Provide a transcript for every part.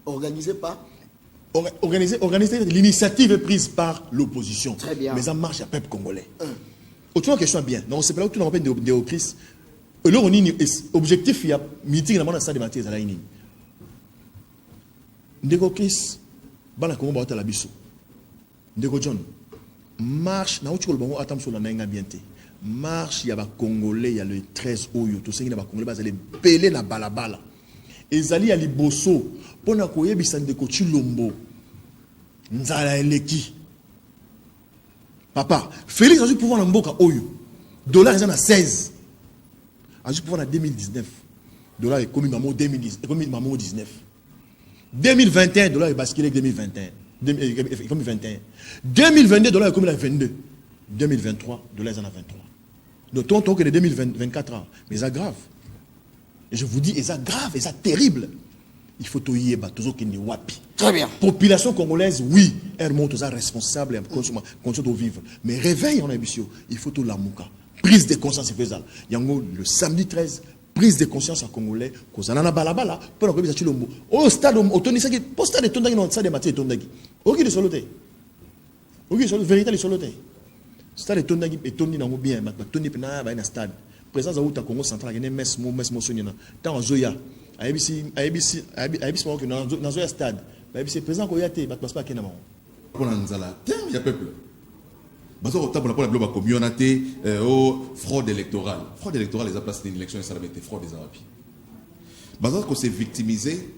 Organisé par Organiser l'initiative est prise par l'opposition. Très bien. Mais ça marche à peuple congolais. Autre question bien. Donc c'est pas là où tout le monde appelle des Christ. Alors on dit objectif il y a meeting dans le stade de Mathieu Zalaini. Ndeko Christ bana Congo ba la biso. Ndeko John marche na uti ko bango atam so la na bienté. Marche il y a ba congolais il y a le 13 oyo to sengi na ba congolais ba zali belé na balabala. Ezali ya liboso pona koyebisa Ndeko Chilombo nzala eleki. Papa, Félix a eu pouvoir dans mboka oyo. Dollar est à 16. A eu pouvoir en 2019. Dollar est commis maman 2010, commis maman 19. 2021 dollar est basculé 2021. 2021. 2022 dollar est commis à 22. 2023 dollar est à 23. Donc tant que les 2024 ans, mais ça grave. Et je vous dis, et ça grave, et ça terrible. Il faut tout y être, toujours qu'il n'y wapi. Très bien. Population congolaise, oui, elle monte aux responsable et continue de vivre. Mais réveil en ambition, il faut tout l'amouka. Prise de conscience faisable. Il y a le samedi 13, prise de conscience à Congolais, qu'on a balabala, pour que vous le au stade, au Tonisaki, au stade de Tondagi, au stade de Mathieu Tondagi. Au qui de soloté. Au qui de vérité de soloté. Stade de Tondagi et Tondi n'a bien, mais Tondi n'a pas un stade. Présence à Outa Congo central, il y a un mes sonina. Tant en Zoya. ABC que dans un stade, ABC présent qu'on y a été, il passe pas à Kenama. Pour l'Anzala, il y a peuple. Parce que pour la communauté, fraude électorale. Fraude électorale, les a placé une élection et ça avait été fraude des Arabes. Parce que c'est victimisé.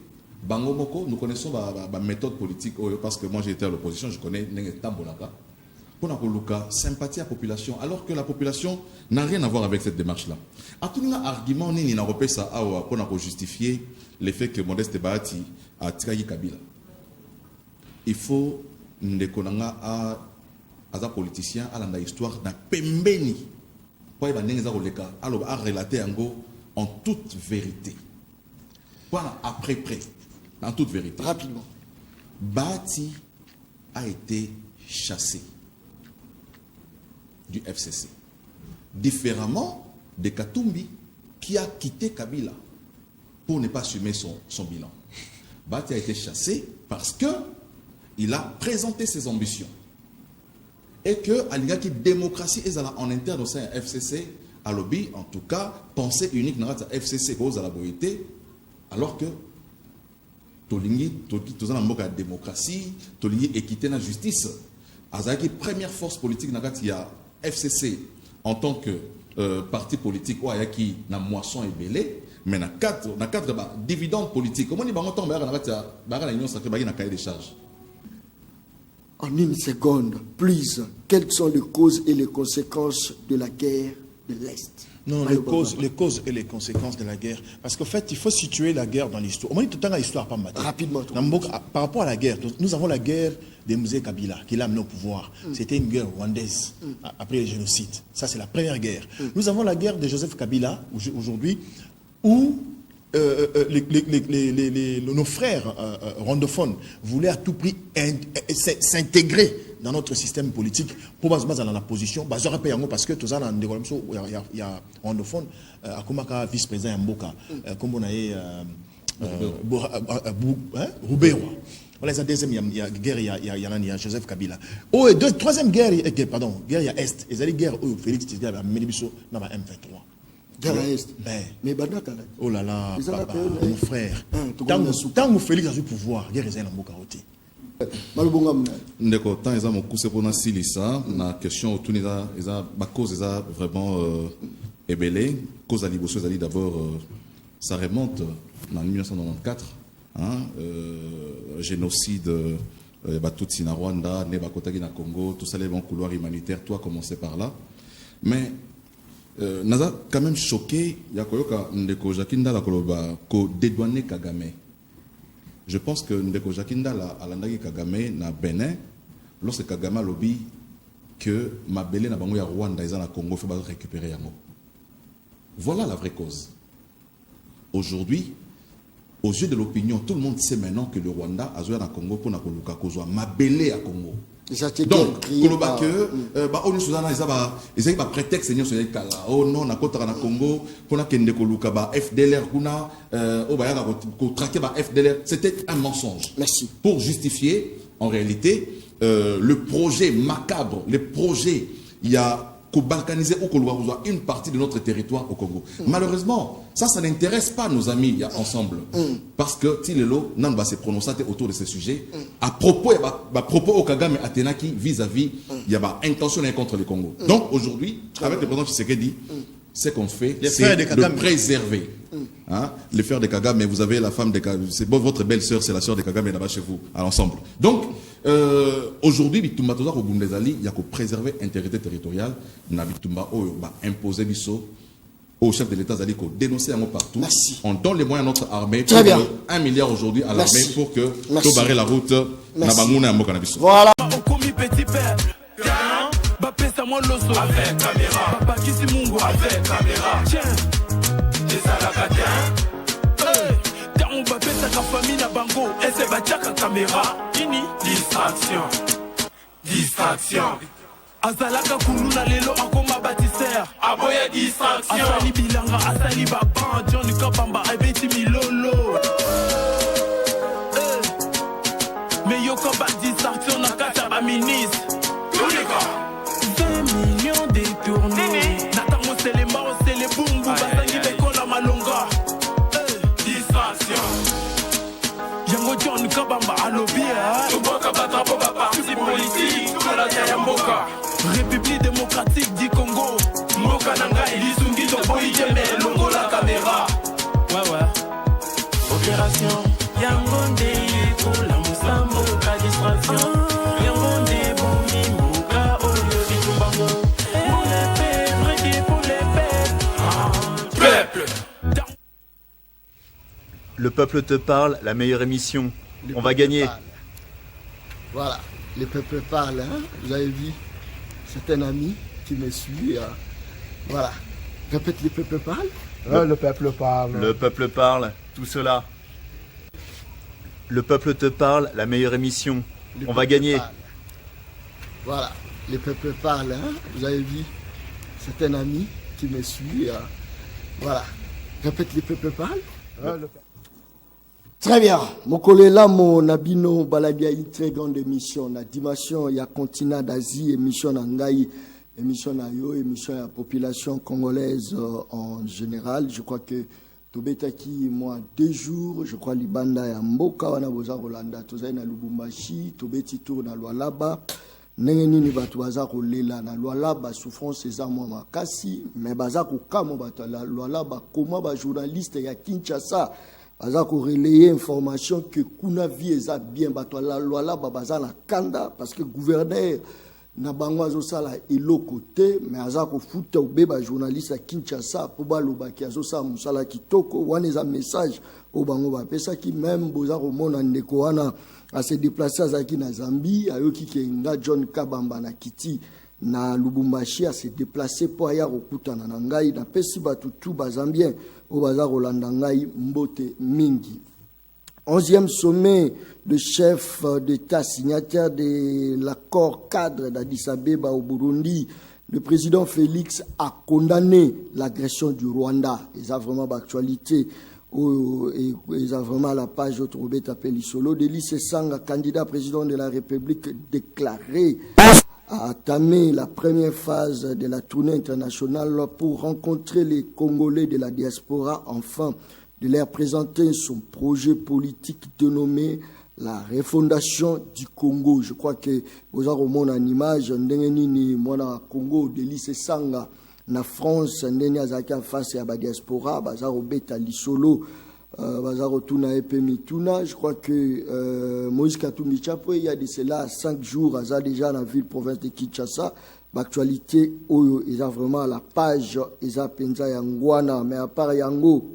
Bango Moko, nous connaissons la méthode politique parce que moi j'ai été à l'opposition, je connais Tambolaka. Pour la sympathie à la population, alors que la population n'a rien à voir avec cette démarche-là. À tout le argument, ni n'a repéré ça pour justifier le fait que Modeste Bahati a trahi Kabila. Il faut à un politicien à l'histoire d'un pembeni pour relater en toute vérité. Après près, en toute vérité. Rapidement. Bahati a été chassé du FCC. Différemment de Katumbi qui a quitté Kabila pour ne pas assumer son bilan. Bahati a été chassé parce que il a présenté ses ambitions. Et que l'Alliance démocratie est en interne au sein de FCC, à lobby, en tout cas, pensée unique dans la FCC cause à la boïté, alors que Tolingi, la démocratie, Tolingi équité dans la justice. Azaki, première force politique dans la FCC en tant que parti politique, qui na moisson et belé, mais dans quatre dividendes politiques. Comment on dit que l'Union sacrée a cahier des charges? En une seconde, please, quelles sont les causes et les conséquences de la guerre de l'Est? Non, les causes et les conséquences de la guerre. Parce qu'en fait, il faut situer la guerre dans l'histoire. On dit tout le temps l'histoire, pas matin. Rapidement. Par rapport à la guerre, nous avons la guerre des musées Kabila, qui l'a amené au pouvoir. C'était une guerre rwandaise, après le génocide. Ça, c'est la première guerre. Nous avons la guerre de Joseph Kabila, aujourd'hui, où nos frères rwandophones voulaient à tout prix s'intégrer dans notre système politique pour baser dans la position parce que tout ça il y a rwandophone à Komaka vice-président Mboka comme on a Roubewa. Voilà, la deuxième guerre, il y a Joseph Kabila. Oh, et troisième guerre, pardon, guerre il y a Est. Et la guerre où Félix Tshisekedi a Mélibiso dans la M23. Guerre à Est. Mais oh là là, papa, mon frère. Tant que Félix a eu pouvoir, guerre est en Mbokaoti. Ndeko, tant ils ont mon coup c'est pour Silisa, la question autour de ça, ma cause est vraiment ébellée. Cause à Liboso, d'abord, ça remonte en 1994. Génocide Batutsi na Rwanda, Nebakotagi na Congo, tout ça les bons couloirs humanitaires, tout a commencé par là. Mais Naza quand même choqué, Yakoyoka Ndeko Jakinda la Koloba ko dédouaner Kagame. Je pense que Ndeko Jakinda la alandaki Kagame na Bénin, lorsque Kagame a lobby que Mabele na bango ya Rwanda ils na Congo faut récupérer yango. Voilà la vraie cause. Aujourd'hui, aux yeux de l'opinion, tout le monde sait maintenant que le Rwanda a joué à Congo pour Nakoluka Kozwa Mabele à Congo. Donc, koloba que on nous suzana ils ont prétexte seigneur sur kala. Oh non, na kota na Congo, pona kende koluka ba FDLR kuna o ba yaka ko traquer ba FDLR, c'était un mensonge. Merci. Pour justifier en réalité le projet macabre, le projet il y a qu'au balkaniser ou qu'on doit une partie de notre territoire au Congo. Malheureusement, ça n'intéresse pas nos amis ensemble. Parce que Tilelo n'a pas se prononcer autour de ce sujet. À propos au Kagame Atenaki vis-à-vis, il y a une intention contre le Congo. Donc aujourd'hui, avec le président Tshisekedi, ce qu'on fait, c'est le préserver. Hein? Les frères de Kagame, mais vous avez la femme de Kagame, c'est votre belle-sœur, c'est la sœur de Kagame là-bas chez vous, à l'ensemble. Donc, aujourd'hui, Bitumba Toza au Bundesali, il y a qu'à préserver l'intégrité territoriale, na Bitumba imposer biso au chef de l'État Zali qu'on dénoncer un mot partout. Merci. On donne les moyens à notre armée. Très bien. 1 milliard aujourd'hui à l'armée pour que tout barrer la route. Voilà. Avec caméra, Papa Kisimungo avec caméra. Tiens, les alakatiens. T'as Mbappé, ta famille na bango. Et c'est Bachaka caméra. Ini distraction, distraction. Azalaka Kuluna lelo akoma bâtisseur. Aboya distraction. Asali Bilanga, Asali Baban, Johnny Kapamba, Abeti Milolo. Mais yoko ba distraction na kata ba ministre. Tous les gars. 20 millions détournés. Natamo c'est les morts, c'est les boum boum. Basangi Bekola Malonga. Distraction. Yango John Kabamba Alobia. Tuboka Batrapo ba parti politique. Tola Yamboka. République démocratique du Congo. Moka Nangai. Lisungi Toboy Jeme. Longo la caméra. Ouais. Opération Yangonde. Pour la Moussambo. La distraction. Yangonde. Le peuple te parle, la meilleure émission. On va gagner. Voilà, le peuple parle. Hein? Vous avez vu, c'est un ami qui me suit. Voilà. Répète, le peuple parle. Le peuple parle. Le peuple parle, tout cela. Le peuple te parle, la meilleure émission. On va gagner. Parle. Voilà, le peuple parle. Hein? Vous avez vu, c'est un ami qui me suit. Voilà. Répète, le peuple parle. Très bien. Mokolela mo nabino baladia une très grande émission. La dimension ya continent d'Asie, émission Nangai, émission Nayo, émission ya population congolaise en général. Je crois que Tobetaki, moi, 2 jours, je crois Libanda ya Mboka, wana boza Rolanda, Tozai na Lubumbashi, Tobeti tour na Lualaba. Nengeni ni batu baza kolela na Lualaba, souffrance eza mwa makasi, mais baza kokamo batu la Lualaba, comment ba journaliste ya Kinshasa baza ko relayer information que kuna vie eza bien bato la loi là baza na kanda parce que gouverneur na bango azosala eloko te mais aza ko futa obeba journaliste à Kinshasa po baloba ki azosala musala kitoko wana eza message o bango bapesa ki même boza komona ndeko wana a se déplacer azaki na Zambie ayoki ke nga John Kabamba na Kiti na Lubumbashi a se déplacer po aya kokutana na ngai na pesi batu tu bazambien au bazar Rolanda ngai mbote mingi. 11e sommet de chef d'État signataire de l'accord cadre d'Addis Abeba au Burundi. Le président Félix a condamné l'agression du Rwanda. Ils ont vraiment d'actualité. Ils ont vraiment la page Robert Apeli Solo. Délice Sanga, candidat président de la République, déclaré a entamé la première phase de la tournée internationale pour rencontrer les Congolais de la diaspora, afin de leur présenter son projet politique dénommé la refondation du Congo. Je crois que vous avez mon image, ni mwana Congo, Délice Sanga, na France, ndeni azaka face à la diaspora, bazaro beta lisolo, bazaro tuna epemituna. Je crois que Moïse Katumbi Chapo, il y a de cela 5 jours, aza déjà dans la ville province de Kinshasa. L'actualité, ils ont vraiment la page, ils ont penza yangwana, mais à part yango,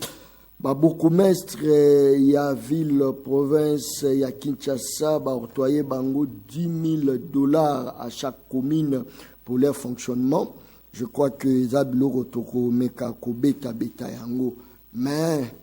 beaucoup mestre, il y a ville province, il y a Kinshasa, octroyer bango $10,000 à chaque commune pour leur fonctionnement. Je crois que ils ont le rotoko meka kobeta beta yango, mais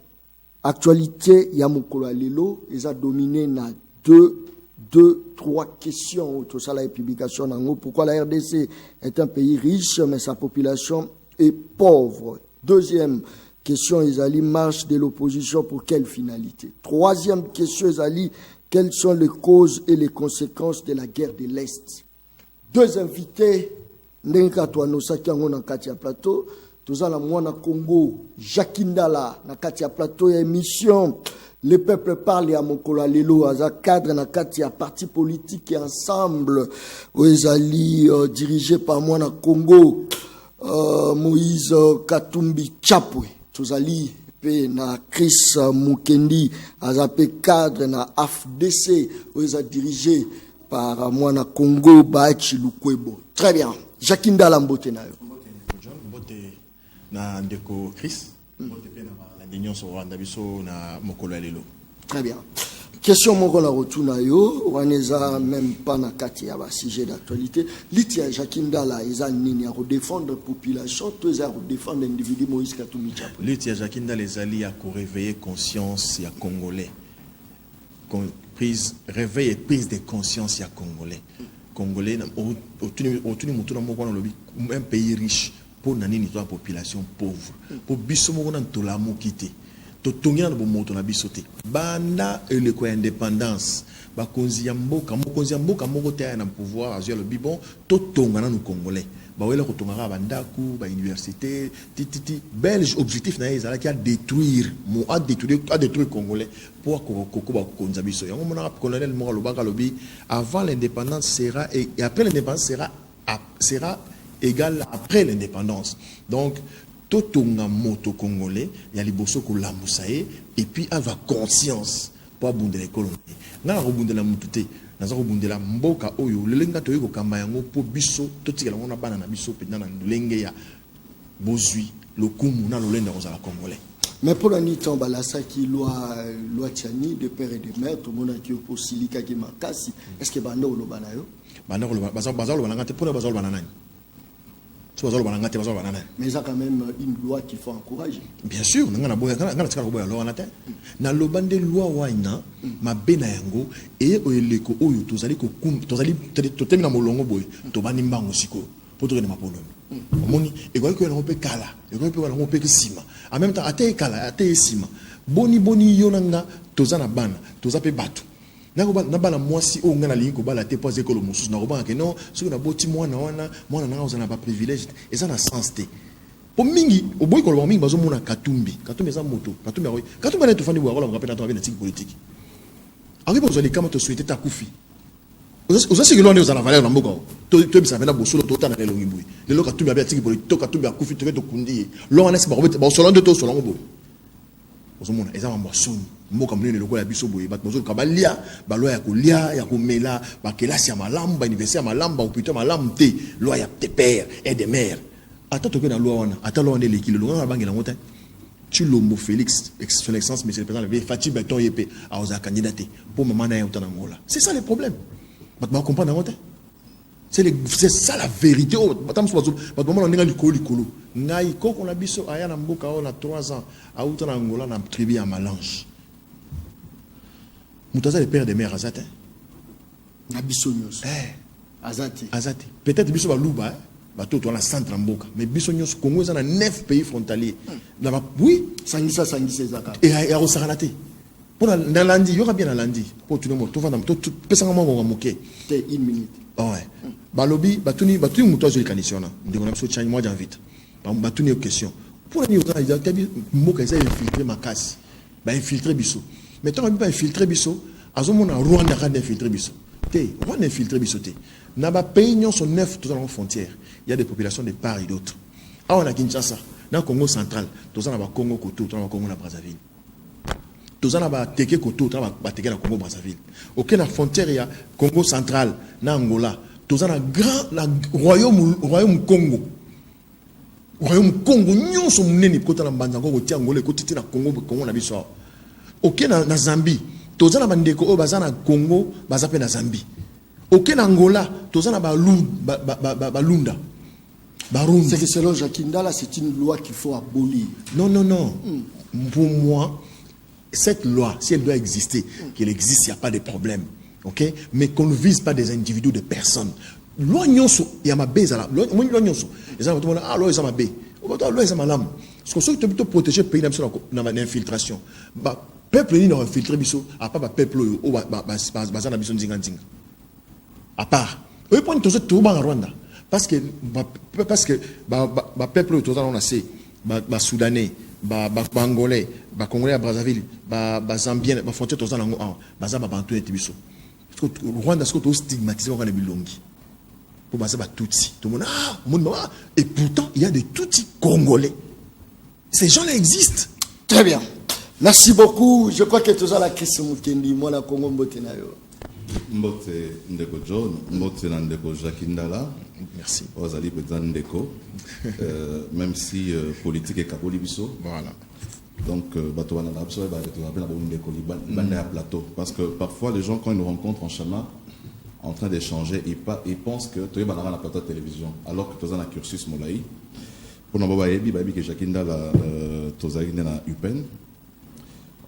actualité, il y a Mokolo Lelo, ils ont dominé na 2 3 questions. Tout ça, la publication en haut. Pourquoi la RDC est un pays riche, mais sa population est pauvre? Deuxième question, Ezali, marche de l'opposition pour quelle finalité? Troisième question, Ezali, quelles sont les causes et les conséquences de la guerre de l'Est? 2 invités, Nenka Touanosaki en Katia Plateau, tous en Mwana Congo, Jakindala, na Katia Plateau, émission. Le peuple parle à Mokola Lelo, à cadre, na Katia parti politique et ensemble, Ezali, dirigé par Mwana Congo, Moïse Katumbi Chapwe, Tozali, na Chris Mukendi, Azape cadre na AFDC, dirigé par Mwana Congo, Bachi Lukwebo. Très bien. Jakinda Lambote na yo. Mbote na ndeko Chris. Mbote pe na l'union so Rwanda biso na mokolo lelo. Très bien. Question moko na rotuna yo, waneza même pas na kati ya ba sujet d'actualité. Litia Jakinda la eza nini ya défendre population, to eza défendre individu Moïse Katumbi Chapwe. Litia Jakinda les alliés à réveiller conscience ya congolais. Réveil et prise de conscience ya congolais. Congolais, un pays riche, pour une population pauvre. Pour bisomo to la mokité. To tongia na bomoto na bisote. Banda ele ko indépendance. Ba konziamboka moko te na pouvoir azia le bibon to tonga na no congolais. Ba wela ko tonga ba ndaku, ba université, belge objectif na ezala ki a détruire congolais pour ko ba konza biso. Yango mona colonel Mora Lobanga lobi avant l'indépendance sera et après l'indépendance sera égal après l'indépendance. Donc totonga moto congolais ya liboso ko lamusae et puis avoir conscience pour abundela colonie ngana robundela mutute naza robundela mboka oyo lelenga to yiko kamba yango po biso totikela ngona bana na biso pe na lenge ya bozui lokumu na lolenda ozala congolais. Mais pour la nuit tombe la saki loi tiani de père et de mère tout le monde qui pour silika qui makasi est-ce que bando lo bana yo bana lo bazalo bana ngate pour bazalo bana nani. Mais il y a quand même une loi qu'il faut encourager. Bien sûr, na lobande loi waina ma bena yango et eleko oyo tozali totemi na molongo boy to bani mbango siko poto na mapolo. Omoni ekoki ko na mpe kala, ekoki ko na mpe sima. En même temps ate kala ate sima. Boni yonanga tozana bana, tozape batu. Na bala mwasi o ngana lingi ko bala te pas école mususu na robanga ke non soki na boti mwana na ozana ba privilège et ça na sens te po mingi o boy ko lo mingi bazo mona Katumbi za moto Katumbi na to fandi bo ko la rapena to avec l'éthique politique ari bo zali kama to souhaiter ta kufi oza siki lo ne ozana valeur na mboka to bisa vena bo solo to tana ke lo ngibui le lo Katumbi avec l'éthique politique to Katumbi akufi to kundi lo wana se ba solo to solo ngo ozomona eza mambasoni mboka munene lokola biso boye bato mozo kabalia baloya kolia ya komela bakelasi ya malamu ba université ya malamu ba hôpital malamu te loi ya père et de mère ata to na loi wana ata loi ndele kilo ngana bangi na ngota Chilombo Félix son excellence monsieur le président le Fati Beton yep a oza candidaté pour maman na yota ngola c'est ça le problème bato ba comprendre ngota c'est ça la vérité batam so bato maman ndinga likolo ngai koko na biso aya na mboka ona 3 ans a uta na ngola na tribu ya Malange. Moutaza le père de mère Azate. Nabisonyos. Azate. Azate. Peut-être biso ba luba bato to na centre mboka mais bisonyos Congo za na 9 pays frontaliers. Oui, sangisa zaka. Et ya rosaranate. Pour na lundi, yoka bien na lundi. Pour tout le monde, tout va tout pesanga mo moké. T'es 1 minute. Ouais. Balobi batuni moutazo le canisiona. Ndiko na biso chanye moi j'invite. Batuni aux questions. Pour ni oza ils ont mboka za infiltrer makasi. Ba infiltrer biso. Mais tant que pas infiltrer biso, azomona Rwanda ka infiltrer biso. Rwanda infiltrer biso te. Na ba pays nyon sont 9 tout dans la frontière. Il y a des populations de part et d'autre. Ah on a Kinshasa, na Congo central, tout dans ba Congo Koto, tout dans ba Congo na Brazzaville. Tout dans ba Teke Koto, tout dans ba Teke na Congo Brazzaville. OK na frontière il y a Congo central, na Angola, tout dans la royaume Congo. Royaume Congo nyon sont munene kota na Banzango ko ti Angola ko ti na Congo na biso. Ok na Zambie, tozana bandeko o bazana Congo, bazape na Zambie. Ok na Angola, tozana balunda. Barundi. C'est que selon Jakindala, c'est une loi qu'il faut abolir. Non. Pour moi, cette loi, si elle doit exister, qu'elle existe, il n'y a pas de problème. Ok? Mais qu'on ne vise pas des individus, des personnes. L'oignonso, il y a ma base là. L'oignonso, ils ont dit, ah, l'oignonso, il y a ma baie. L'oignonso, il y a ma lame. Parce que ceux qui te protéger le pays dans l'infiltration. Le peuple n'est pas infiltré, à part le peuple qui est basé dans Zinga. À part. Eux, ils prennent tout ça en Rwanda. Parce que le peuple est on a assez. Les Soudanais, les Angolais, les Congolais à Brazzaville, les Zambiens, les frontières tous en Baza Bantu et Tibiso. Parce que le Rwanda est stigmatisé dans les Bilongi. Pour Baza Tutsi. Tout le monde et pourtant il y a des Tutsis congolais. Ces gens-là existent. Très bien. Merci beaucoup. Je crois que tu as la question Mukendi, moi la Congo Mbotenayo. Mbote Ndeko John, Mbote Ndeko Jacques Ndala. Merci. Ozali Président Ndeko. Même si politique est Kaboli Bisso. Voilà. Donc, parce que parfois les gens quand ils nous rencontrent en chemin en train d'échanger, ils pensent que tu es dans la plateau de télévision alors que tu es dans un cursus Molaï. Pour nous, que Jacques Ndala, tu es dans UPEN.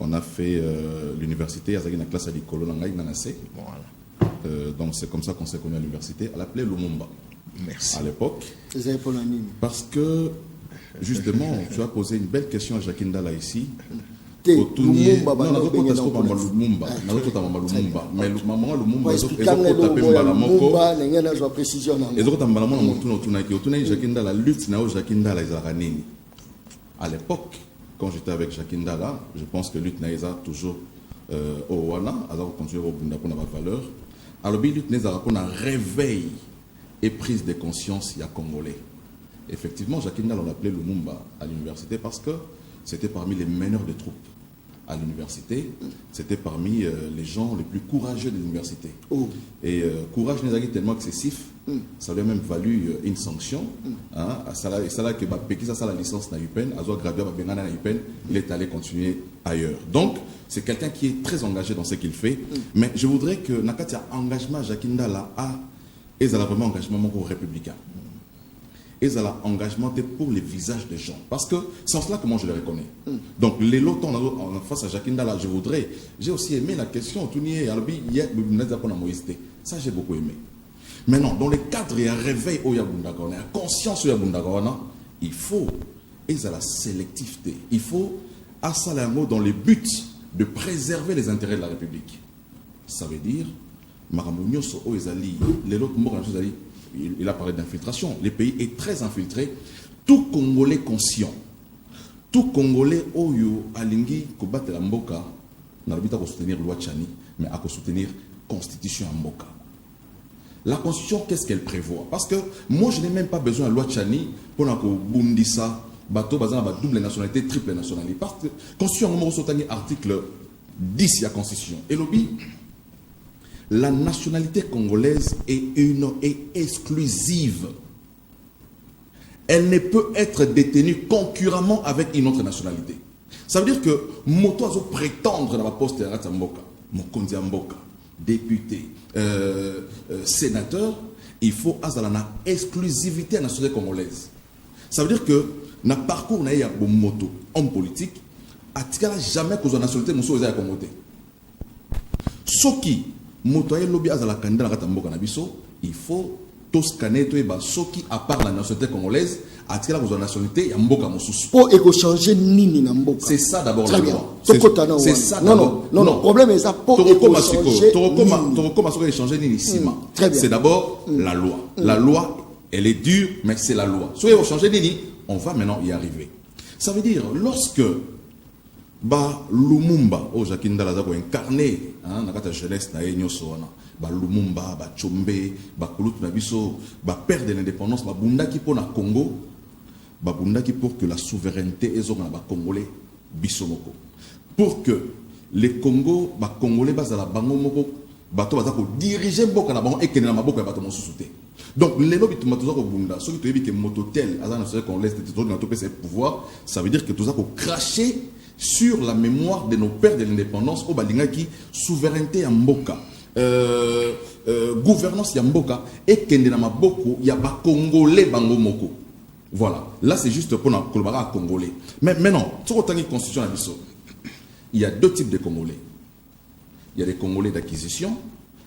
On a fait l'université, il y a une classe à l'école, donc c'est comme ça qu'on s'est connu à l'université. Elle appelait Lumumba. Merci. À l'époque. Parce que, justement, tu as posé une belle question à Jacques Ndala ici. Lumumba. Mais Lumumba, à l'époque, quand j'étais avec Jacques Ndala, je pense que lutte naïsa toujours au Wana, alors continuer au Bunda pour la valeur. Alors lutte naïsa pour un réveil et prise de conscience il y a Congolais. Effectivement, Jacques Ndala on l'appelait Lumumba à l'université parce que c'était parmi les meneurs de troupes à l'université. C'était parmi les gens les plus courageux de l'université. Oh. Et courage n'est pas tellement excessif. Ça lui a même valu une sanction. Ça là que Péki ça la licence na UPEN, Azo gradué na UPEN, il est allé continuer ailleurs. Donc c'est quelqu'un qui est très engagé dans ce qu'il fait. Mais je voudrais que Nakati a engagement Jacques Ndala a et ça a vraiment engagement républicain. Et ça a engagement pour les visages des gens. Parce que c'est en cela que moi je le reconnais. Donc les lots en face à Jacques Ndala, j'ai aussi aimé la question. Ça j'ai beaucoup aimé. Maintenant, dans le cadre, il y a un réveil au Yabundagana, il y a conscience au Yabundagana, il faut, et ça la sélectivité, il faut, à Salango, dans le but de préserver les intérêts de la République. Ça veut dire, Maramounioso, Oezali, les autres mots, il a parlé d'infiltration. Le pays est très infiltré. Tout Congolais conscient, tout Congolais, Oyo, Alingi, Kobat la Mboka, n'a pas à soutenir loi Tchani, mais à soutenir Constitution Mboka. La Constitution, qu'est-ce qu'elle prévoit? Parce que moi, je n'ai même pas besoin de loi Tchani pour que Bundisa, bateau, double nationalité, triple nationalité. Parce que Constitution, article 10 de la Constitution. Et lobby, la nationalité congolaise est une et exclusive. Elle ne peut être détenue concurremment avec une autre nationalité. Ça veut dire que Moto a prétendre dans la poste de Ratamboka, Mokonzi Mboka, député, sénateur, il faut avoir une exclusivité à la nationalité congolaise. Ça veut dire que dans le parcours de Moto, homme politique, n'a jamais que la nationalité de Congolais. Ce qui Moto a lobby à la candidat à Ratamboka, il faut tout scanner, ce qui, à part la nationalité congolaise, attire la nationalité, il y a Mboka Mosusu. Pour échanger Nini Namboka. C'est ça d'abord la loi. C'est ça d'abord. Non, le problème est ça. Pour échanger Nini Sima. C'est d'abord la loi. La loi, elle est dure, mais c'est la loi. Si on changer Nini, on va maintenant y arriver. Ça veut dire, lorsque Lumumba, Jacques Ndala a incarné dans la jeunesse, Lumumba, Chombe, Kouloutou Nabiso, père de l'indépendance, Bundaki pour le Congo, Bundaki pour que la souveraineté est dans le Congolais, Bisomoko. Pour que les Congo, Congolais, la Bangomoko, diriger Boka et que na Boka bato mosusute. Donc les lobbies de Matoza Bunda, ceux qui te que mototel, qu'on laisse ses pouvoirs, ça veut dire que tout ça pour cracher sur la mémoire de nos pères de l'indépendance au Balingaki, souveraineté à Mboka. Gouvernance Yamboka et Kendenama Boko, il y a pas Congolais Bangomoko. Voilà, là c'est juste pour nous collaborer à Congolais. Mais maintenant, sur autant de constitution il y a deux types de Congolais. Il y a des Congolais d'acquisition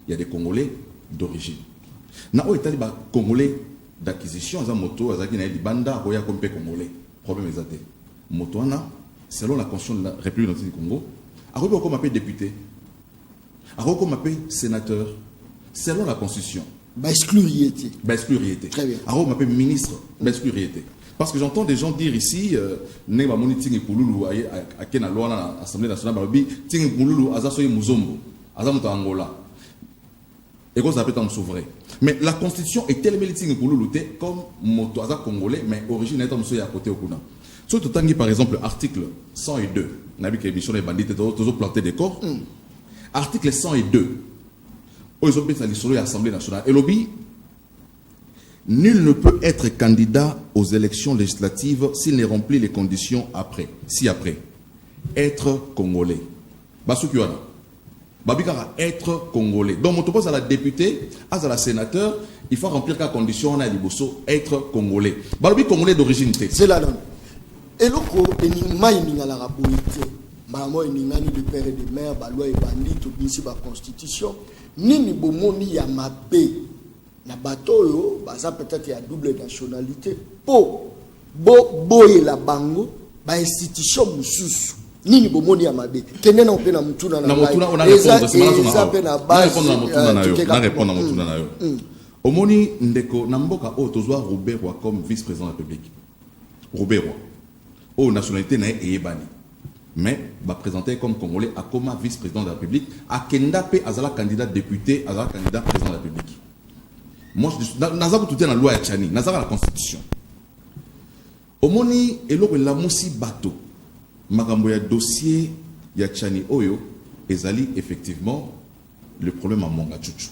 il y a des Congolais d'origine. Na o etali ba Congolais d'acquisition za moto azaki na libanda ko ya kompe Congolais. Problème exacté. Moto ana selon la constitution de la République du Congo, a ko ko m'appelle député. A ko m'appelle sénateur selon la constitution. Bah excluriété. Très bien. A ko m'appelle ministre, bah excluriété. Parce que j'entends des gens dire ici, Nema Moni Tingi Pouloulou, à Kena Loana, à l'Assemblée nationale, Barobi, Tingi Pouloulou, Azasoye Muzombo, Azamuta Angola. Et qu'on s'appelle un souverain. Mais la constitution est tellement Tingi Pouloulou, comme Moto Aza Congolais, mais origine est un à côté au Kuna. Surtout Tangi, par exemple, article 102, on a vu que l'émission des bandits étaient toujours plantés des corps. Article 102, où ils ont fait l'Assemblée nationale. Et lobby, nul ne peut être candidat aux élections législatives s'il ne remplit les conditions après. Si après, être congolais. Basukiwana. Babikara, être congolais. Donc, on te pose à la députée, à la sénateur, il faut remplir la condition, on a liboso, être congolais. Balobi congolais d'origine. C'est là, non. Et l'autre, il n'y a pas la raboïté. Maman, il n'y a pas de père et de mère, la loi et bandit, tout ici, la constitution. Ni ni bomoni ya mapé. Na bateau, ça peut-être y a double nationalité. Po et la bango, ba institution mususu. Nini bomoni ya mabe. Kenena opena mutuna na mutuna on a répondre à mutuna na yo. Omoni ndeko na mboka o tozwa Robert Roy comme vice-président de la République. Robert Roy. O nationalité na eyebani. Mais va présenter comme congolais à comme vice-président de la République, à Kenda pe azala candidat député, azala candidat président de la République. Moi, je dis, Nazar tout est dans la loi Tchani, Nazar la constitution. Omoni eloko la musi bato. Makambo ya dossier ya Tchani Oyo, ezali effectivement le problème à Monga Chuchu.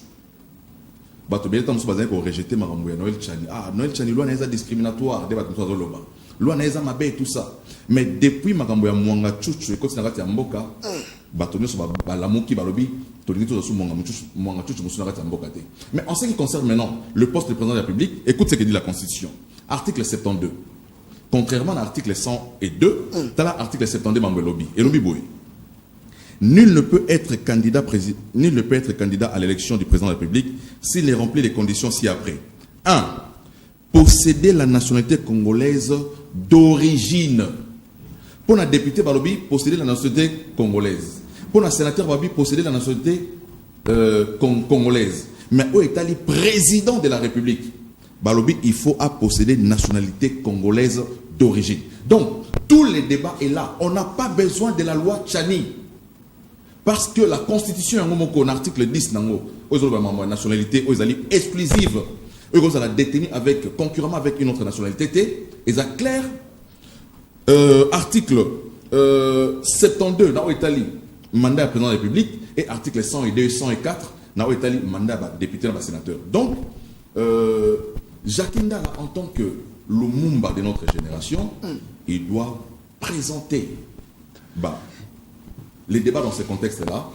Bato bien temps bazali ko rejeter makambo ya Noël Tchani. Ah, Noël Tchani loi na discriminatoire, débat tout ça loba. Loi na mabe tout ça. Mais depuis makambo ya Monga Chuchu et continue à mboka, bato nyoso ba la moki balobi mais en ce qui concerne maintenant le poste de président de la République, écoute ce que dit la Constitution. Article 72. Contrairement à l'article 102, tu as l'article 72 Mambelobi. Et Lobi Boy. Nul ne peut être candidat à l'élection du président de la République s'il ne remplit les conditions ci-après. 1. Posséder la nationalité congolaise d'origine. Pour un député Balobi, posséder la nationalité congolaise. Pour un sénateur Babi, posséder la nationalité congolaise. Mais où est le président de la République? Balobi, il faut posséder une nationalité congolaise d'origine. Donc, tous les débats est là. On n'a pas besoin de la loi Tchani. Parce que la Constitution, en article 10, la nationalité exclusive, eux, la détenir avec, concurremment avec une autre nationalité, et ça clair, article 72, dans l'Italie, mandat président de la République, et article 102 et 104, dans l'Italie, mandat député et sénateur. Donc, Jacques Ndala, en tant que Lumumba de notre génération, il doit présenter les débats dans ce contexte-là,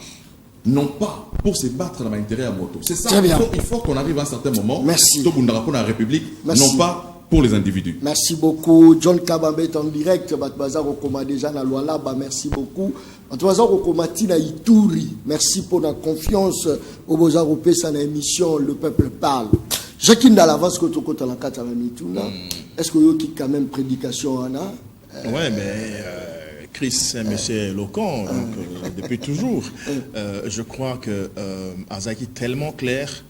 non pas pour se battre dans l'intérêt à moto. C'est ça, il faut qu'on arrive à un certain moment, pour la République, non pas pour les individus. Merci beaucoup. John Kabambe est en direct. Merci beaucoup. Merci pour la confiance au Beaux-Arts Européens dans l'émission Le Peuple Parle. Jacques Ndala, est-ce qu'il y a quand même prédication? Oui, mais Chris est un monsieur éloquent, donc, depuis toujours. Je crois que Azaki est tellement clair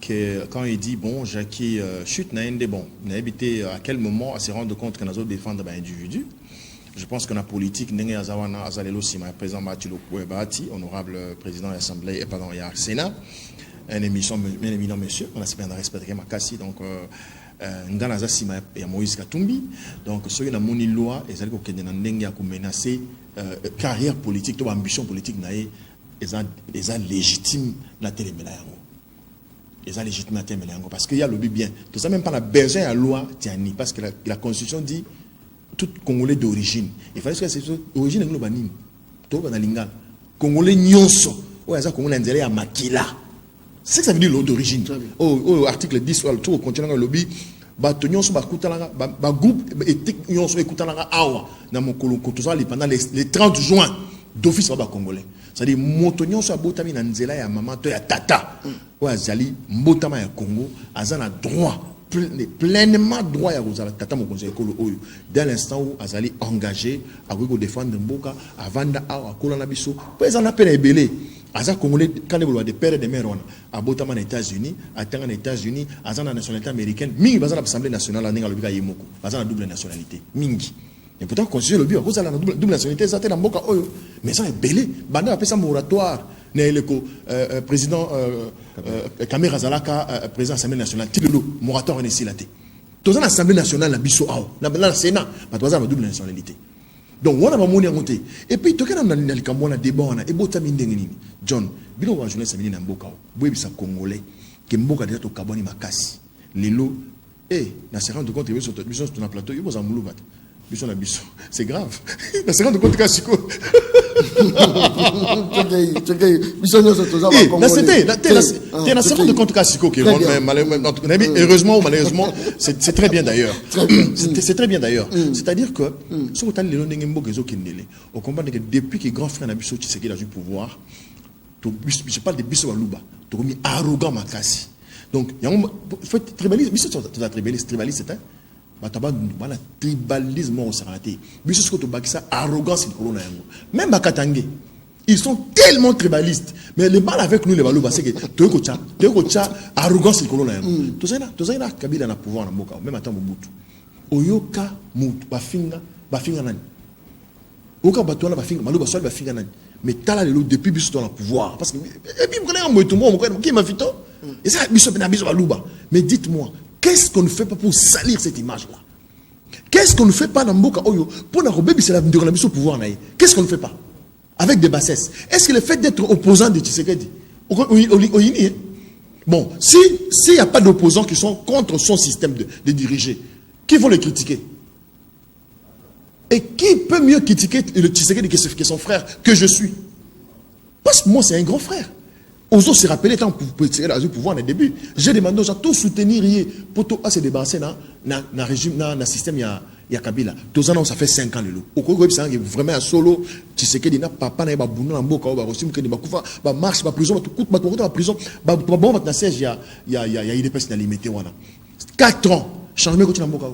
que quand il dit, bon, Jackie chute, n'a évité à quel moment à se rendre compte qu'on a défendre un individu. Je pense que la politique, président Mathieu Kouebati, honorable président de l'Assemblée, et pardon, il y a Sénat, un éminent monsieur, on a bien respecté Makassi, donc Nganaza Sima et Moïse Katumbi. Donc, ceux qui ont une loi, ils ont menacé carrière politique, ambition politique, ils sont légitimes dans la télémélange. Ils sont légitimes dans la télémélange. Parce qu'il y a le bien. Tout ça, même pas besoin de la loi, parce que la Constitution dit tout Congolais d'origine. Il fallait que c'est d'origine globale. Tout le monde Congolais nyonso. Ouais, ça, Congolais ndélé à Makila. C'est ça veut dire l'eau d'origine. Article 10, tout continent le lobby. Nyonso groupe éthique nyonso écoutant awa. Dans mon colon, pendant les 30 juin. d'office ba congolais. C'est-à-dire motonyon so abotami na nzela ya maman to ya tata. O azali mbotama ya Congo, azana droit pleinement droit ya kozala tata mokonzi ekolo oyo. Dès l'instant où azali engagé à défendre mboka avanda a akola na biso, peut en appel ebele. Aza congolais quand il des pères et des mères à botama na États-Unis, atanga na États-Unis, azana nationalité américaine, mingi bazana l'Assemblée nationale ninga lobika yemoko. Azana double nationalité, mingi. Et pourtant, constituer le but, cause la double nationalité, ça dans Mboka Oyo. Mais ça est belé. Banda appelle ça moratoire. Le président Kamera Zalaka, président de l'Assemblée nationale, Tilolo, moratoire en esilaté. Tous dans l'Assemblée nationale, la biso ao, dans le Sénat, mais tous dans la double nationalité. Donc, on a pas moni monté. Et puis, tout le monde a dit qu'on a débat, on a ébota mindengini. John, bilo wa journée samedi na Mboka. Boue bisa congolais, que Mboka déjà to kaboni makasi. Lelo, na se rendre compte que sur ton plateau, il faut en mouloubat. C'est grave. La seconde de compte Kassiko. La seconde de compte Kassiko qui heureusement ou malheureusement, c'est très bien d'ailleurs. C'est très bien d'ailleurs. C'est-à-dire que sur on comprend que depuis que grand frère Nabiso Tshisekedi a eu pouvoir, je parle de Biso Waluba, tu as mis arrogant Makassi. Donc, il y a un tribalisme, Biso tribaliste, c'est un tribalisme au Sarate. Arrogance, même Bakatangé. Ils sont tellement tribalistes. Mais le mal avec nous, les Balouba, c'est que tu as arrogance, tout ça, Kabila n'a pouvoir dans Moka, même à temps Mobutu. Oyoka, Mout, Bafinga, Nani. Oyoka, Batuana, Bafinga, Malouba, Sol, Bafinga, Nani. Mais t'as là, depuis Bissot dans le pouvoir. Parce que, et puis, vous connaissez, qui m'a fait tout? Et ça, Bissot, Balouba. Mais dites-moi, qu'est-ce qu'on ne fait pas pour salir cette image-là? Qu'est-ce qu'on ne fait pas dans Mboka Oyo pour la robe c'est la au pouvoir? Qu'est-ce qu'on ne fait pas? Avec des bassesses. Est-ce que le fait d'être opposant de Tshisekedi, bon, s'il n'y a pas d'opposants qui sont contre son système de diriger, qui vont le critiquer? Et qui peut mieux critiquer le Tshisekedi que son frère, que je suis? Parce que moi, c'est un grand frère. Ozo se rappeler tant pour tirer le pouvoir au début. J'ai demandé aux gens tout soutenir pour tout se débarrasser dans le régime, dans le système ya Kabila. Tous ans, ça fait 5 ans le lot. Au Congo, c'est vraiment un solo. Tu sais que n'a papa n'a pas bouna en boka, ba reçu que ba kufa, ba marche, ba prison, tout coûte, ba tout ba prison, ba bon maintenant siège il y a des personnes limité wana. 4 ans, changement continue en boka.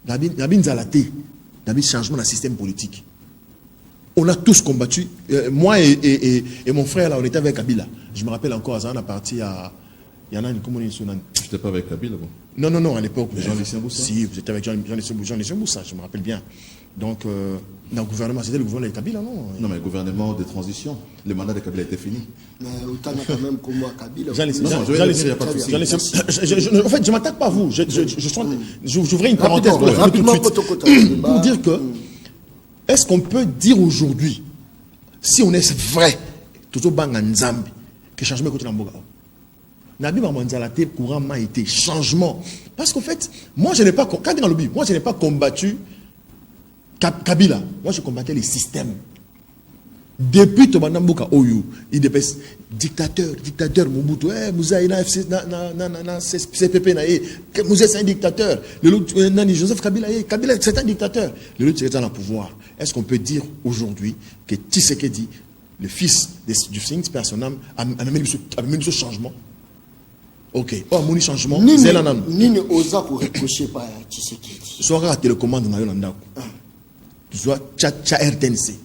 Nabin zalaté, nabin changement dans le système politique. On a tous combattu. Moi et mon frère, là, on était avec Kabila. Je me rappelle encore, à partie à. Il y en a une communauté. Tu n'étais pas avec Kabila, bon? Non, à l'époque. Jean-Lucien Boussa? Si, vous étiez avec Jean-Lucien Boussa, je me rappelle bien. Donc, dans le gouvernement, c'était le gouvernement de Kabila, non? Non, mais le gouvernement de transition. Le mandat de Kabila était fini. Mais autant quand même comme moi, Kabila. En fait, je ne m'attaque pas à vous. J'ouvrais une parenthèse pour dire que. Est-ce qu'on peut dire aujourd'hui, si on est vrai, tout au bang en Zambie, que changement côté Namboga? Nabi Mamanzalate couramment été changement. Parce qu'en fait, moi je n'ai pas combattu Kabila. Moi je combattais les systèmes. Depuis Tobanamboka Oyu, il dépêche dictateur Mobutu, Mouzaïna CPP Mouzaï c'est un dictateur. Joseph Kabila c'est un dictateur. Le l'autre c'est dans le pouvoir. Est-ce qu'on peut dire aujourd'hui que Tshisekedi, le fils du Phoenix personnel, a mené ce changement? Ok. Oh, mon changement. Nini osa pour reprocher par Tshisekedi. Soit la télécommande na Yolanda. Soit tcha RTNC.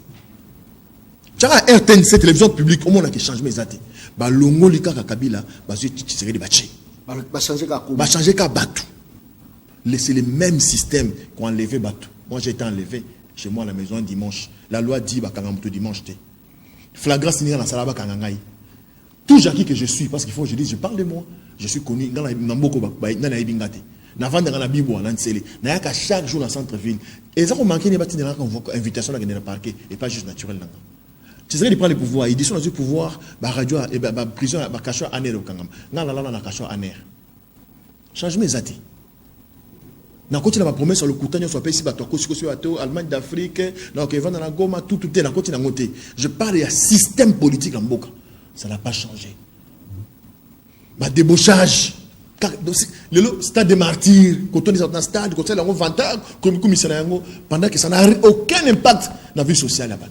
Tcha RTNC télévision publique au monde a changé mes athées. Ba longo lika Kabila, ba Tshisekedi baché. Ba changer ka ko. Ba changer ka Batu. C'est le même système qu'on a enlevé Batu. Moi j'ai été enlevé chez moi à la maison un dimanche. La loi dit ba kangamuto dimanche té. Flagrant signé dans la salaba kangangai. Tout Jackie que je suis, parce qu'il faut que je dise, je parle de moi. Je suis connu dans la Namboko, dans la Ibingate. Navant dans la Bibo, dans l'Ansele. N'a qu'à chaque jour dans le centre-ville. Et ça, on manque une invitation à le parquet, et pas juste naturel. Tu sais, il prend le pouvoir, il dit sur le pouvoir, radio, prison, caché à aner au Kangam. Non, caché à aner. Change mes athées. Na côté la promesse sur le couteau soit pas ici ba toko Allemagne d'Afrique donc va dans la Goma tout est na côté na ngoté. Je parle de système politique en Mboka. Ça n'a pas changé. Bah débauchage. Le stade des martyrs, quand on est dans un stade, quand on est dans un vantage, pendant que ça n'a aucun impact dans la vie sociale là-bas.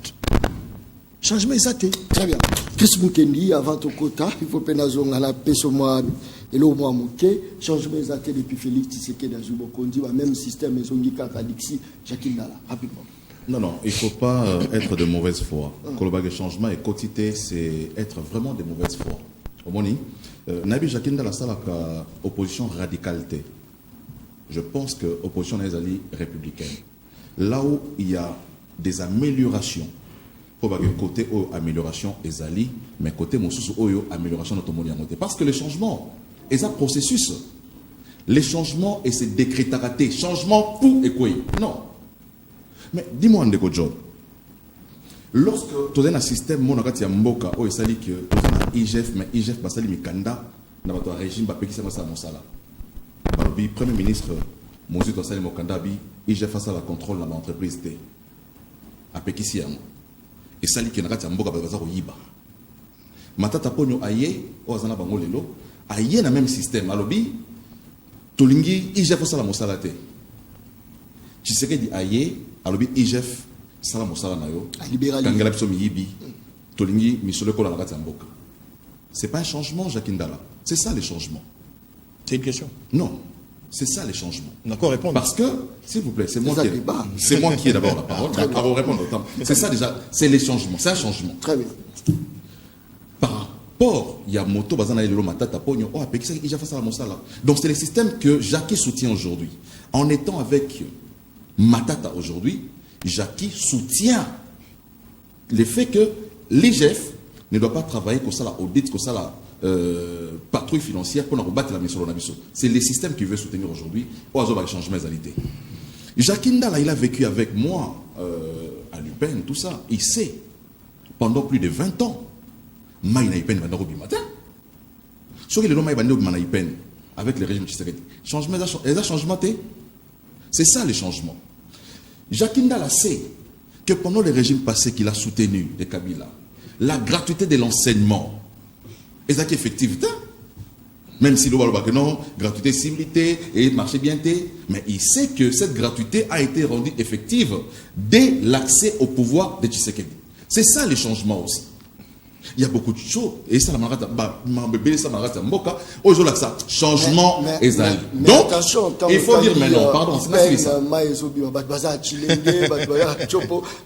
changement exacté. Très bien. Chris Mukendi, avant ton quota, il faut pénaliser la PSOMA et le mois Mouké, changement exacté depuis Félix Tshisekedi dans Zubokondi, même système, ils ont dit qu'Alixi, Jacques Ndala, rapidement. Non, il ne faut pas être de mauvaise foi. Le changement et quotité, c'est être vraiment de mauvaise foi. Nabi Jacques Ndala, c'est l'opposition radicalité. Je pense que l'opposition est républicaine. Là où il y a des améliorations, il faut que côté amélioration est ali, mais côté amélioration de parce que le changement est un processus. Les changements et c'est décrétaraté. Changement pour et quoi? Non. Mais dis-moi un job. Lorsque tu as un système monogate mboka ou esali que tu as un IGF mais IGF basali mikanda na bato régime ba pekisa masa mosala. Balobi premier ministre Mozi to sali mokanda bi IGF face à la contrôle dans l'entreprise té. A pekisi yango. Esali que na kati mboka ba bazako yiba. Matata ponyo aye o azana bango lelo aye na même système alobi tolingi IGF face à la mosala té. Tshisekedi aye alobi IGF sala mosala na yo kangela biso miyibi tolingi misolo ko la kati mboka. C'est pas un changement Jacques Ndala, c'est ça les changements. C'est une question. Non, c'est ça les changements. D'accord, répondre. Parce que s'il vous plaît, c'est moi qui ai d'abord la parole. D'accord, répondre autant. C'est ça déjà, c'est les changements, c'est un changement. Très bien. Par rapport il y a moto bazana lelo matata ponyo oh apekisa déjà face à la mosala. Donc c'est le système que Jacques soutient aujourd'hui. En étant avec Matata aujourd'hui, Jacques soutient le fait que l'IGF ne doit pas travailler comme ça, l'audit, comme ça, la patrouille financière pour rebattre la mission de la. C'est le système qui veut soutenir aujourd'hui. Au hasard, il va changer mes alités. Jacques Ndala, il a vécu avec moi à l'UPEN, tout ça. Il sait, pendant plus de 20 ans, Maïna Ipen va dans le matin. Ce qui est le nom Maïna Ipen avec le régime Tshisekedi. Changement, c'est ça les changements. Jacques Ndala sait que pendant le régime passé qu'il a soutenu de Kabila, la gratuité de l'enseignement, est ça qui est effective, même si le non, gratuité civilité et marché bien, mais il sait que cette gratuité a été rendue effective dès l'accès au pouvoir de Tshisekedi. C'est ça les changements aussi. Il y a beaucoup de choses. Et ça, aujourd'hui, ça, changement est allé. Donc, il faut dire maintenant, pardon, c'est pas ça.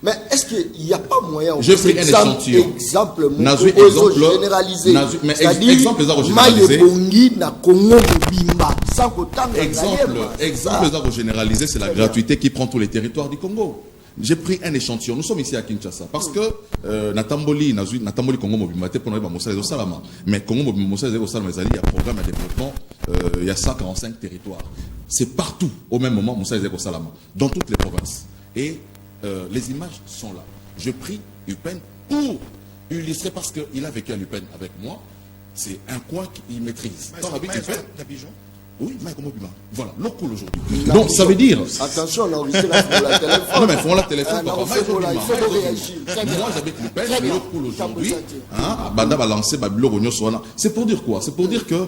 Mais est-ce qu'il n'y a pas moyen je fais un échantillon. Exemple, généralisé. Mais exemple, généralisé, c'est la gratuité qui prend tous les territoires du Congo. J'ai pris un échantillon. Nous sommes ici à Kinshasa parce que Natamboli Congo Mobimate pour nous Moussa les Salama. Mais Congo Moussa les Salama, il y a un programme de développement, il y a 145 territoires. C'est partout au même moment Moussa les Salama, dans toutes les provinces. Et les images sont là. Je prie UPEN pour illustrer parce qu'il a vécu à l'UPEN avec moi. C'est un coin qu'il maîtrise. Dans la ville d'Abidjan. Oui, mais comment voilà, l'eau coule aujourd'hui. Donc ça veut dire. Attention, on a enregistré la téléphone. Non, mais font la téléphone. Il faut réagir. Moi, j'habite le père, l'eau coule aujourd'hui. Banda va lancer Babilo Rogno Soana. C'est pour dire quoi? C'est pour dire que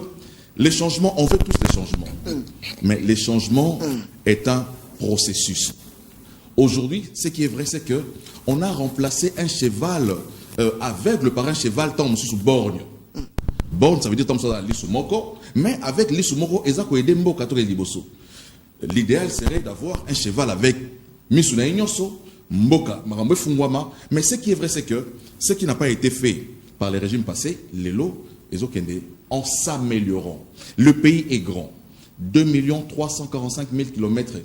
les changements, on veut tous les changements. Mais les changements est un processus. Aujourd'hui, ce qui est vrai, c'est que on a remplacé un cheval aveugle par un cheval tant sous borgne. Bon, ça veut dire que nous l'Isumoko, mais avec l'Isumoko, l'idéal serait d'avoir un cheval avec Misuna Ignoso, Mboka, Marambe Fungwama. Mais ce qui est vrai, c'est que ce qui n'a pas été fait par les régimes passés, les lots, les Okende, en s'améliorant. Le pays est grand. 2 345 000 km².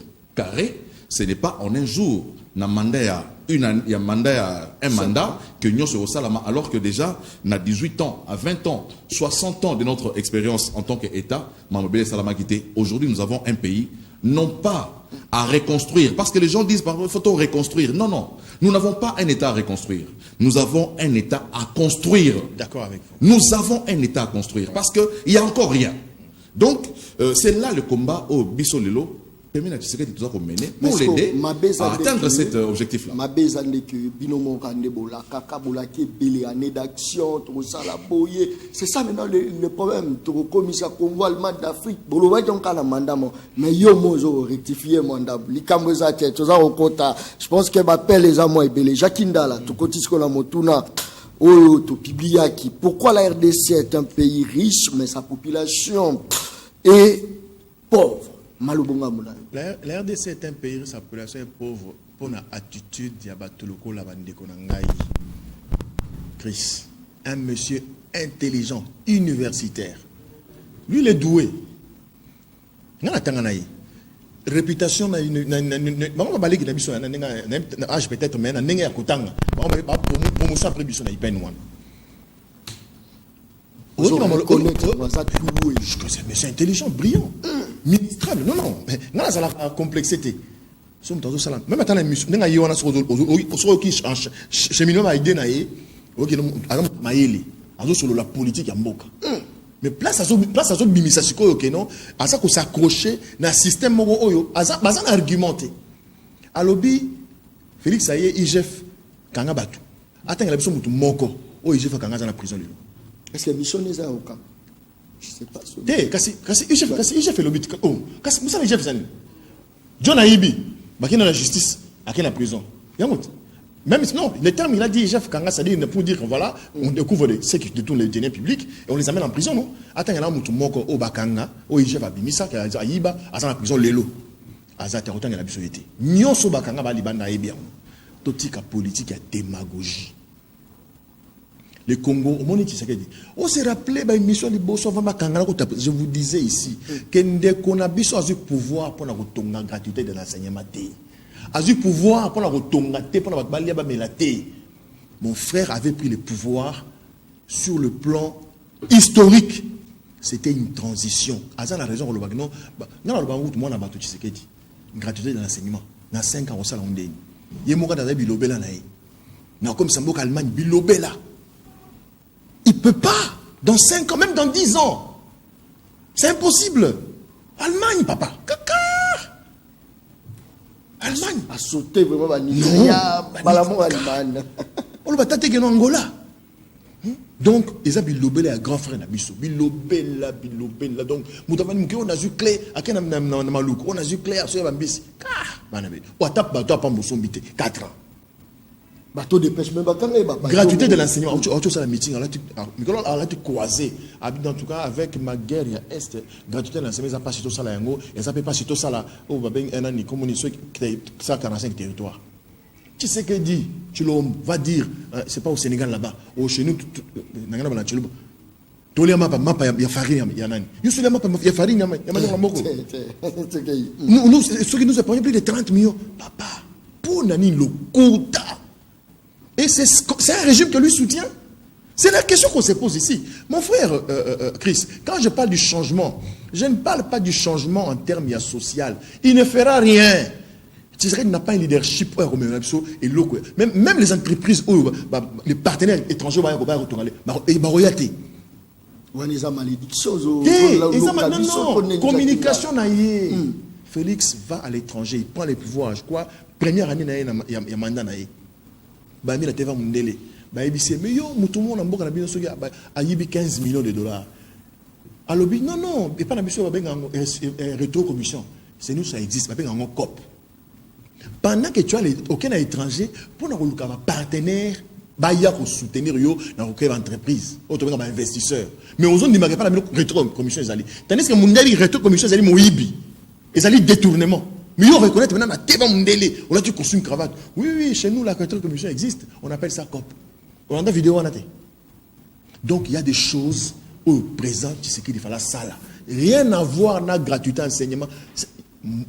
Ce n'est pas en un jour. Il y a un mandat que nous sommes au Salama, alors que déjà, on a 18 ans, à 20 ans, 60 ans de notre expérience en tant qu'État, aujourd'hui, nous avons un pays, non pas à reconstruire, parce que les gens disent, il faut reconstruire. Non, non, nous n'avons pas un État à reconstruire. Nous avons un État à construire. D'accord avec vous. Nous avons un État à construire, parce qu'il n'y a encore rien. Donc, c'est là le combat au Bissolelo. Pour l'aider à atteindre cet objectif-là. C'est ça maintenant le problème. Mais rectifier je pense que les amours Jacques Ndala, tout Pourquoi la RDC est un pays riche, mais sa population est pauvre? La RDC est un pays, sa population est pauvre pour une attitude Diabatoloko Labandeko Nangai. Chris, un monsieur intelligent, universitaire. Lui, il est doué. Réputation na bango baleki na biso na âge peut-être mais na ndenge ya kotanga pour musa après biso na ipen wana c'est intelligent, brillant, ministrable. Non na ça la complexité somme dans ça même attends la mission ndenge yona so ki cheminement ba idée na ye OK no mayele azo solo la politique ya mboka. Mais place à ce bimisa sikoyo que non, à ça qu'on s'accrocher dans le système moko oyo, à ça argumenté. Alobi Félix Saye IGF kanga batu. Attends la biso mutu moko, o IGF kanga za na prison lelo. Est-ce que mission est au camp? Je sais pas. Kasi IGF fait l'obit. Oh, kasi musa IGF zani. John Aibi, bakina la justice, akina la prison. Yamot. Même non, le terme il a dit Jeff Kanga, c'est-à-dire pour dire que voilà, on découvre ceux qui détournent les deniers publics et on les amène en prison, non? Attends, il y a un moutou moko au Bakanga, au Jeff Abimisa, qui a Aïba, à la prison Lelo. À Zata, autant il y a la bisouité. Nyon so Bakanga, Balibanda et bien. Totika politique, il y a démagogie. Le Congo, au monde qui s'est dit, on s'est rappelé, bah, une mission de Bosso, je vous disais ici, qu'on a besoin de pouvoir pour la gratuité de l'enseignement. A eu pouvoir pour la retomber, pour la balayer. Mon frère avait pris le pouvoir sur le plan historique. C'était une transition. À ça la raison pour le bagno, non le bagno moi na batu Tshisekedi. Gratuité de l'enseignement. Dans 5 ans au salon ndeni. Yemoka da bilobela na ye. Na comme Samboka Allemagne bilobela. Il peut pas dans 5 ans même dans 10 ans. C'est impossible. Allemagne papa. Caca. Allemagne a sauté vraiment à Nigeria, Allemagne. On va tâter en Angola. Donc, ils ont bilobé à grand frère Nabiso. Bilobé là. Donc, on a eu clé à quel Malouk. On a eu clé à ce Bambis. On a tapé 4 ans. Bateau de pêche, même gratuité de l'enseignement. On a un meeting, on a été croisé. En tout cas, avec ma guerre à Est, gratuité de l'enseignement, ils n'ont pas cité ça là. Ils n'ont pas cité ça là. Oh, un an, comme on est 145 territoires. Tu sais que dit, tu vas dire, c'est pas au Sénégal là-bas. Chez nous, tous les maps, il y a farine, il y a nani. Il y a farine, il y a moko. Nous, ceux qui nous ont payé plus de 30 millions. Papa, pour nani le quota. Et c'est un régime que lui soutient. C'est la question qu'on se pose ici. Mon frère Chris, quand je parle du changement, je ne parle pas du changement en termes social. Il ne fera rien. Tshisekedi n'a pas un leadership et même les entreprises, les partenaires étrangers, communication. Félix va à l'étranger, il prend les pouvoirs. Je crois, première année, il y a mandat. Bami la TV Mundele. Mais yo, moutoumon na mboka na bino soki a yibi 15 millions de dollars. Alors, non, et pas na biso rétro-commission. C'est nous, ça existe, ba benga COP. Pendant que tu as aucun étranger, pour nous avoir un partenaire, il y a soutenir dans une entreprise, autrement un investisseur. Mais aux autres, il n'y a pas la rétro-commission. Tandis que Mundele, rétro-commission, c'est Moïbi. Et ça détournement. Mais on reconnaît maintenant, on a dit qu'on une cravate. Oui, chez nous, la commission existe. On appelle ça COP. On a une vidéo. Donc, il y a des choses au présent, tu sais qu'il faut la salle. Rien à voir avec la gratuité enseignement.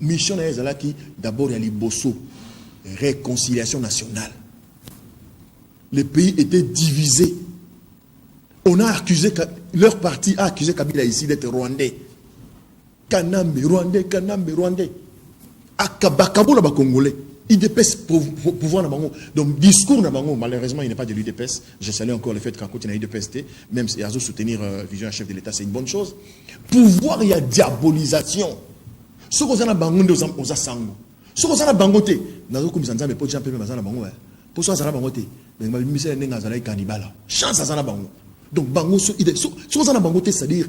Mission qui, d'abord, il y a les Bosso. Réconciliation nationale. Les pays étaient divisés. On a accusé, leur parti a accusé Kabila ici d'être rwandais. Kanambe, rwandais. Akabakabo la Congolais. IDPS pouvoir na bango. Donc discours na bango, malheureusement il n'est pas de l'IDPS. Je salue encore le fait qu'en côté na IDPS, même si Azo soutenir vision chef de l'État, c'est une bonne chose. Pouvoir il y a diabolisation. Ce qu'on a bango aux asango. Ce qu'on a bangoté. Nazo comme ça mais pour jamper même na bango. Pour ça ça na bangoté. Mais ma mission n'est ngazala cannibala. Chance ça na bango. Donc bango ce qu'on a bangoté c'est-à-dire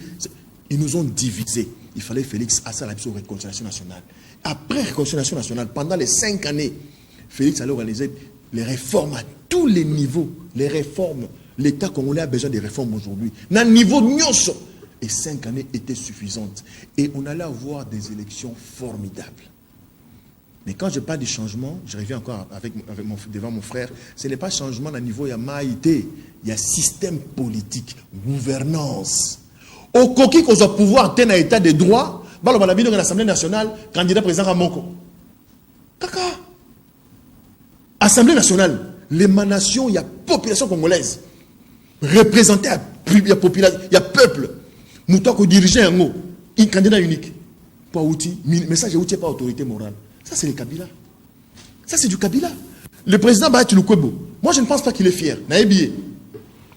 ils nous ont divisés. Il fallait Félix à ça la réconciliation nationale. Après réconciliation nationale, pendant les 5 années, Félix allait organiser les réformes à tous les niveaux, les réformes L'État congolais a besoin de réformes aujourd'hui. Dans le niveau nyonso. Et 5 années étaient suffisantes. Et on allait avoir des élections formidables. Mais quand je parle du changement, je reviens encore devant mon frère, ce n'est pas changement à niveau de maïté, il y a système politique, gouvernance. Au coquille qu'on a pouvoir tenir un état de droit, dans l'Assemblée nationale, candidat président Ramoko. Kaka. Assemblée nationale, l'émanation, il y a population congolaise. Représentée, il y a population, il y a peuple. Mouton qui dirige un candidat unique. Pas outil, message outil, pas autorité morale. Ça, c'est le Kabila. Ça, c'est du Kabila. Le président Bahati Lukwebo, moi, je ne pense pas qu'il est fier,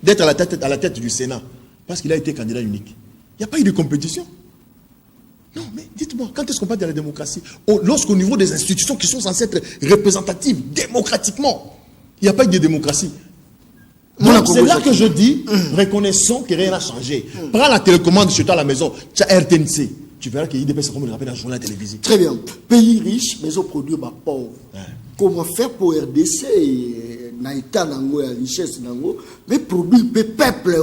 d'être à la tête du Sénat, parce qu'il a été candidat unique. Il n'y a pas eu de compétition. Non, mais dites-moi, quand est-ce qu'on parle de la démocratie? Lorsqu'au niveau des institutions qui sont censées être représentatives démocratiquement, il n'y a pas eu de démocratie. Donc, c'est là que je dis, reconnaissons que rien n'a changé. Prends la télécommande chez toi à la maison, tu as RTNC. Tu verras qu'il y a des comme le rappelle dans le journal télévisé. Très bien. Pays riche, mais on produit pauvre. Comment faire pour RDC naïta nango ya richesse nango mais produire peuple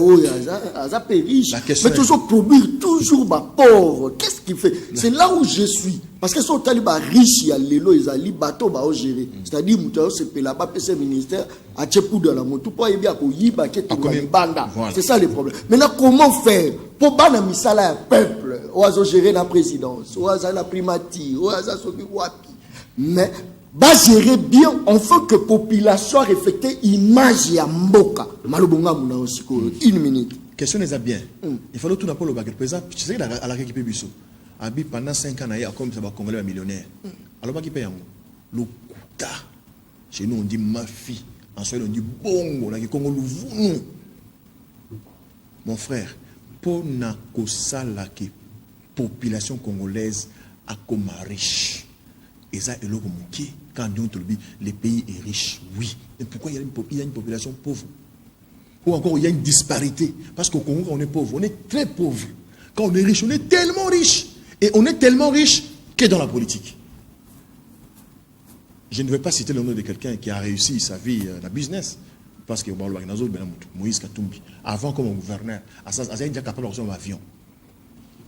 à pays riche mais toujours produire toujours pauvre. Qu'est-ce qui fait? C'est là où je suis parce que son taliban riche il y a lelo ils ali bateau ba gérer. C'est-à-dire muto se pe là-bas PC ministère a tchepou de la moto pour yebia ko yiba ke to banda. C'est ça le problème. Maintenant comment faire pour bana misala peuple oazo gérer la présidence, oazo la primatie, oazo soki wapi. Mais va gérer bien enfin que population a reflété image ya mboka malobonga muna osiko une minute question n'est bien il faut tout n'importe le baguette présent tu sais à la récupérer biso abi pendant 5 ans na comme ça va congolais millionnaire alors qui paye yango le kuta chez nous on dit mafie en soi on dit bongo na Congo luvunu mon frère pour na kosala que population congolaise a comme riche et ça est le qui quand le pays est riche, oui. Et pourquoi il y a une population pauvre? Ou encore il y a une disparité? Parce qu'au Congo, on est pauvre, on est très pauvre. Quand on est riche, on est tellement riche. Et on est tellement riche que dans la politique. Je ne vais pas citer le nom de quelqu'un qui a réussi sa vie dans la business. Parce que Moïse Katumbi, avant comme gouverneur, il est déjà capable de un avion.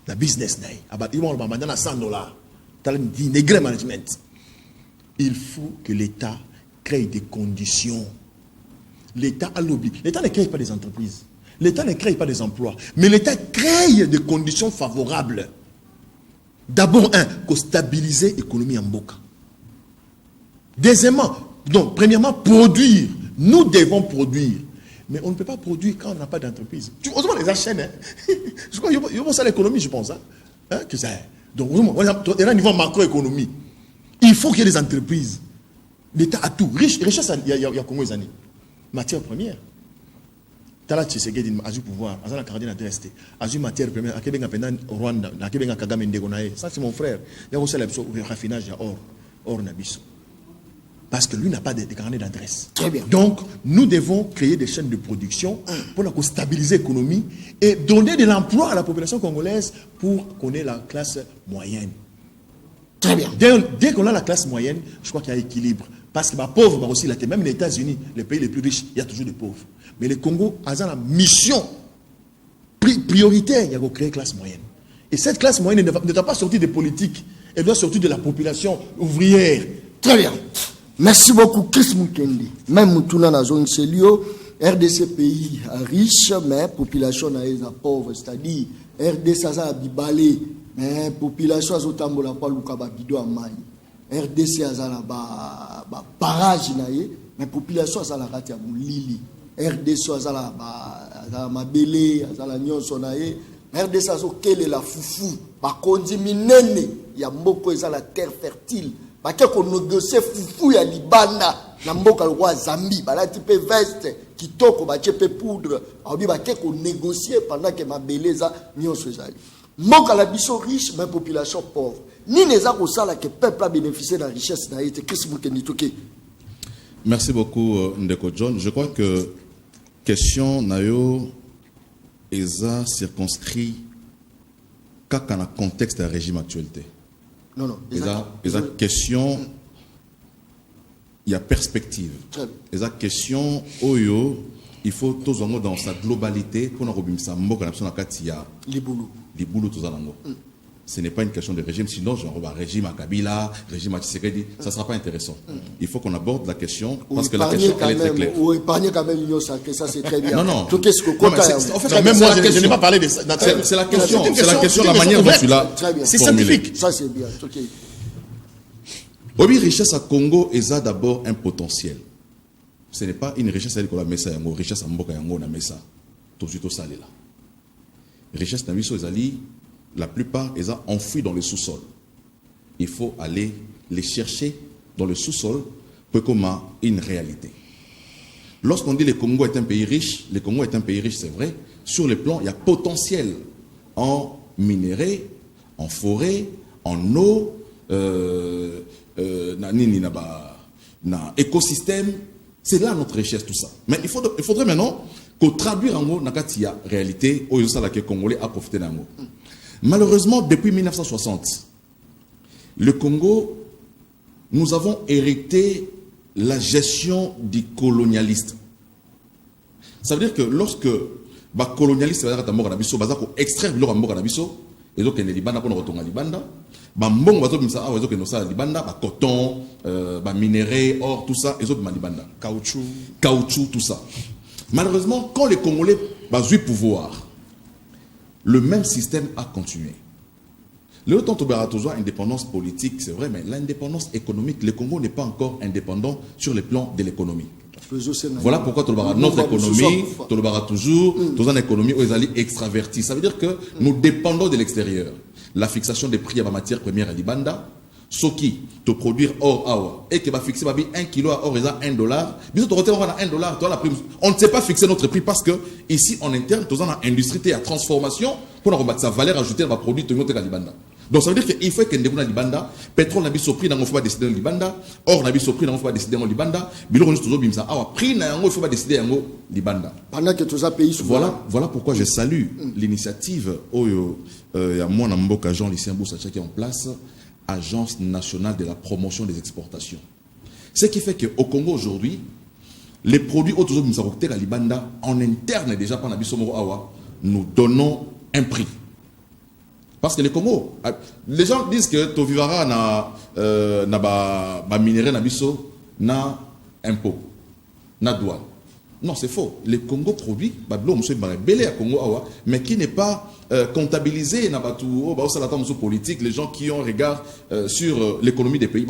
La business, il va $100. Négre management. Il faut que l'État crée des conditions. L'État a l'obligation. L'État ne crée pas des entreprises. L'État ne crée pas des emplois. Mais l'État crée des conditions favorables. D'abord, pour stabiliser l'économie en Mboka. Deuxièmement, donc, premièrement, produire. Nous devons produire. Mais on ne peut pas produire quand on n'a pas d'entreprise. Tu vois, les chaînes. Je crois qu'il y a ça l'économie, je pense. Que ça. Donc, il y a un niveau macroéconomie. Il faut qu'il y ait des entreprises. L'État a tout. Richesse, il y a combien d'années? Matière première. Tala Tshisekedi a du pouvoir. A la cardine à rester. A du matière première. A Kebenga pendant Rwanda. A Kebenga Kagame Ndegonae. Ça, c'est mon frère. Il y a aussi le raffinage, il y a or. Or Nabiso. Parce que lui n'a pas de carnet d'adresse. Très bien. Donc, nous devons créer des chaînes de production pour stabiliser l'économie et donner de l'emploi à la population congolaise pour qu'on ait la classe moyenne. Très bien. Dès qu'on a la classe moyenne, je crois qu'il y a équilibre. Parce que les pauvres, aussi, même les États-Unis, les pays les plus riches, il y a toujours des pauvres. Mais le Congo a la mission prioritaire, il y a créer une classe moyenne. Et cette classe moyenne ne doit pas sortir des politiques, elle doit sortir de la population ouvrière. Très bien. Merci beaucoup, Chris Mukendi. Même Moutouna dans la zone Célio, RDC pays riche, mais population pauvre. C'est-à-dire, RDC a bibalé, mais population a zotambola pas lukaba bido amai. RDC a la barrage naie, mais population a la ratia lili. RDC a la mabele, a la nyonso naie. RDC a kele la foufou, ba kondi minene, ya mboko eza la terre fertile. Parce qu'on négocie foufou ya libanda na mboka roi Zambie balati pe veste kitoko ba pe poudre abi ba qu'on négocier pendant que ma beleza nyonso ezali mboka la biso riche mais population pauvre ni neza ko sala que peuple a bénéficié de la richesse na été qu'est-ce que vous toqué. Merci beaucoup Ndeko John. Je crois que question nayo eza circonscrit kaka na contexte du régime actualité. Non, non. Il y a question, il y a perspective. Il y a question, oyo, il faut tous dans sa globalité pour les boulots tous ce n'est pas une question de régime, sinon genre régime à Kabila, régime à Tshisekedi, ça ne sera pas intéressant. Il faut qu'on aborde la question, parce que la question elle est très claire. Ou épargner quand même l'Union sacrée, ça c'est très bien. Non. Qu'est-ce que En fait, même moi, je n'ai pas parlé de ça. C'est la question, la manière dont tu l'as formulée. C'est scientifique. Ça c'est bien. Ok. Oui, richesse à Congo, est d'abord un potentiel. Ce n'est pas une richesse à la mesa yango, richesse à Mboka yango na mesa. Tout de suite au salé là. Richesse na miso ezali, la plupart est enfouis dans le sous-sol. Il faut aller les chercher dans le sous-sol pour comme une réalité. Lorsqu'on dit que le Congo est un pays riche, le Congo est un pays riche, c'est vrai. Sur le plan, il y a potentiel en minerais, en forêt, en eau, na écosystème. C'est là notre richesse, tout ça. Mais il faudrait maintenant qu'on traduise en gros la réalité où les Congolais a profité d'un mot. Malheureusement, depuis 1960, le Congo, nous avons hérité la gestion du colonialiste. Ça veut dire que lorsque les colonialistes vont extraire et donc les Libanda pour retourner à Libanda, coton, minerais, or, tout ça, et autres Libanda. Caoutchouc, tout ça. Malheureusement, quand les Congolais ont eu pouvoir, le même système a continué. Le temps où toujours indépendance politique, c'est vrai, mais l'indépendance économique, le Congo n'est pas encore indépendant sur le plan de l'économie. Voilà pourquoi notre économie, toujours, dans une économie où elle est extravertie. Ça veut dire que nous dépendons de l'extérieur. La fixation des prix à la matière première à Libanda, ce qui te produire or awa et qui va fixer 1 kilo à or, ils ont $1. $1, on ne sait pas fixer notre prix parce que ici en interne, nous avons une industrie à transformation pour avoir sa valeur ajoutée à produit de Libanda. Donc ça veut dire qu'il faut que nous Libanda, pétrole n'a pas prix, il faut pas décider en Libanda, or n'a pas prix, il faut pas décider en Libanda, bilo on toujours bimsa, prix n'a il faut pas décider en Libanda. Pendant que tous les pays voilà pourquoi je salue l'initiative oyo ya mwana mboka Jean Lucien Boussa qui est en place. Agence nationale de la promotion des exportations. Ce qui fait qu'au Congo aujourd'hui, les produits autour de la Libanda, en interne déjà, nous donnons un prix. Parce que le Congo, les gens disent que Tovivara na minerai na biso na impôt, na douane. Non, c'est faux. Le Congo produit, mais qui n'est pas comptabilisé politique, les gens qui ont regard sur l'économie des pays.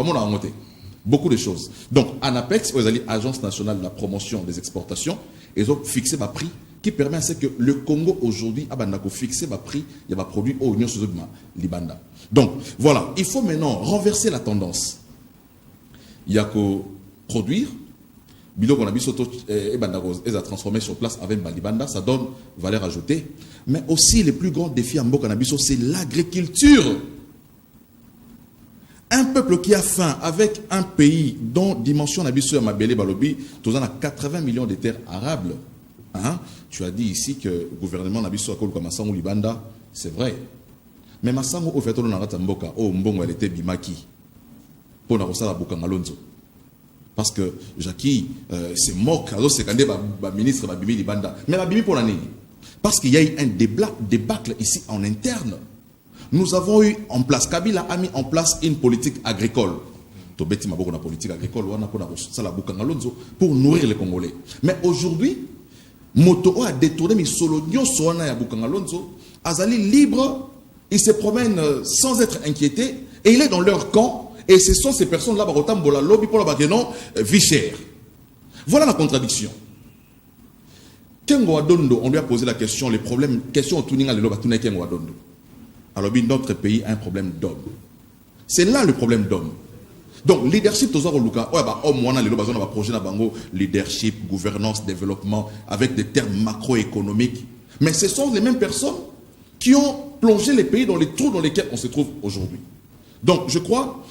Beaucoup de choses. Donc, ANAPEX, Agence nationale de la promotion des exportations, ils ont fixé un prix qui permet à ce que le Congo aujourd'hui a fixé un prix, il y a un produit au Union Libanda. Donc, voilà, il faut maintenant renverser la tendance. Il y a qu'à produire. Bilo qu'on a mis transformé sur place avec Balibanda, ça donne valeur ajoutée. Mais aussi, les plus grands défis en Bokanabissot, c'est l'agriculture. Un peuple qui a faim avec un pays dont dimension Nabisso et Mabélé Balobi, tous en a 80 millions de terres arables. Hein? Tu as dit ici que le gouvernement Nabisso a comme Massango Libanda, c'est vrai. Mais Massango au fait on a raté Mboka, Mbongo elle était Bimaki. Pour la Rosa la Bokangalonzo. Parce que Jackie se moque, alors c'est quand le ministre Babimi Libanda. Mais Babimi pour l'année. Parce qu'il y a eu un débâcle ici en interne. Nous avons eu en place, Kabila a mis en place une politique agricole. Tobeti Maboko na politique agricole, pour nourrir les Congolais. Mais aujourd'hui, Moto a détourné mes solonions soana ya Bukangalonzo. Azali libre, il se promène sans être inquiété et il est dans leur camp. Et ce sont ces personnes-là qui ont lobby pour la vie chère. Voilà la contradiction. Kengo Adondo, on lui a posé la question, les problèmes, question au tuning à l'eau, Kengo Adondo. Alors, notre pays a un problème d'homme. C'est là le problème d'homme. Donc, leadership, tout ça, au moins, les on a projet bango, leadership, gouvernance, développement, avec des termes macroéconomiques. Mais ce sont les mêmes personnes qui ont plongé les pays dans les trous dans lesquels on se trouve aujourd'hui. Donc, je crois.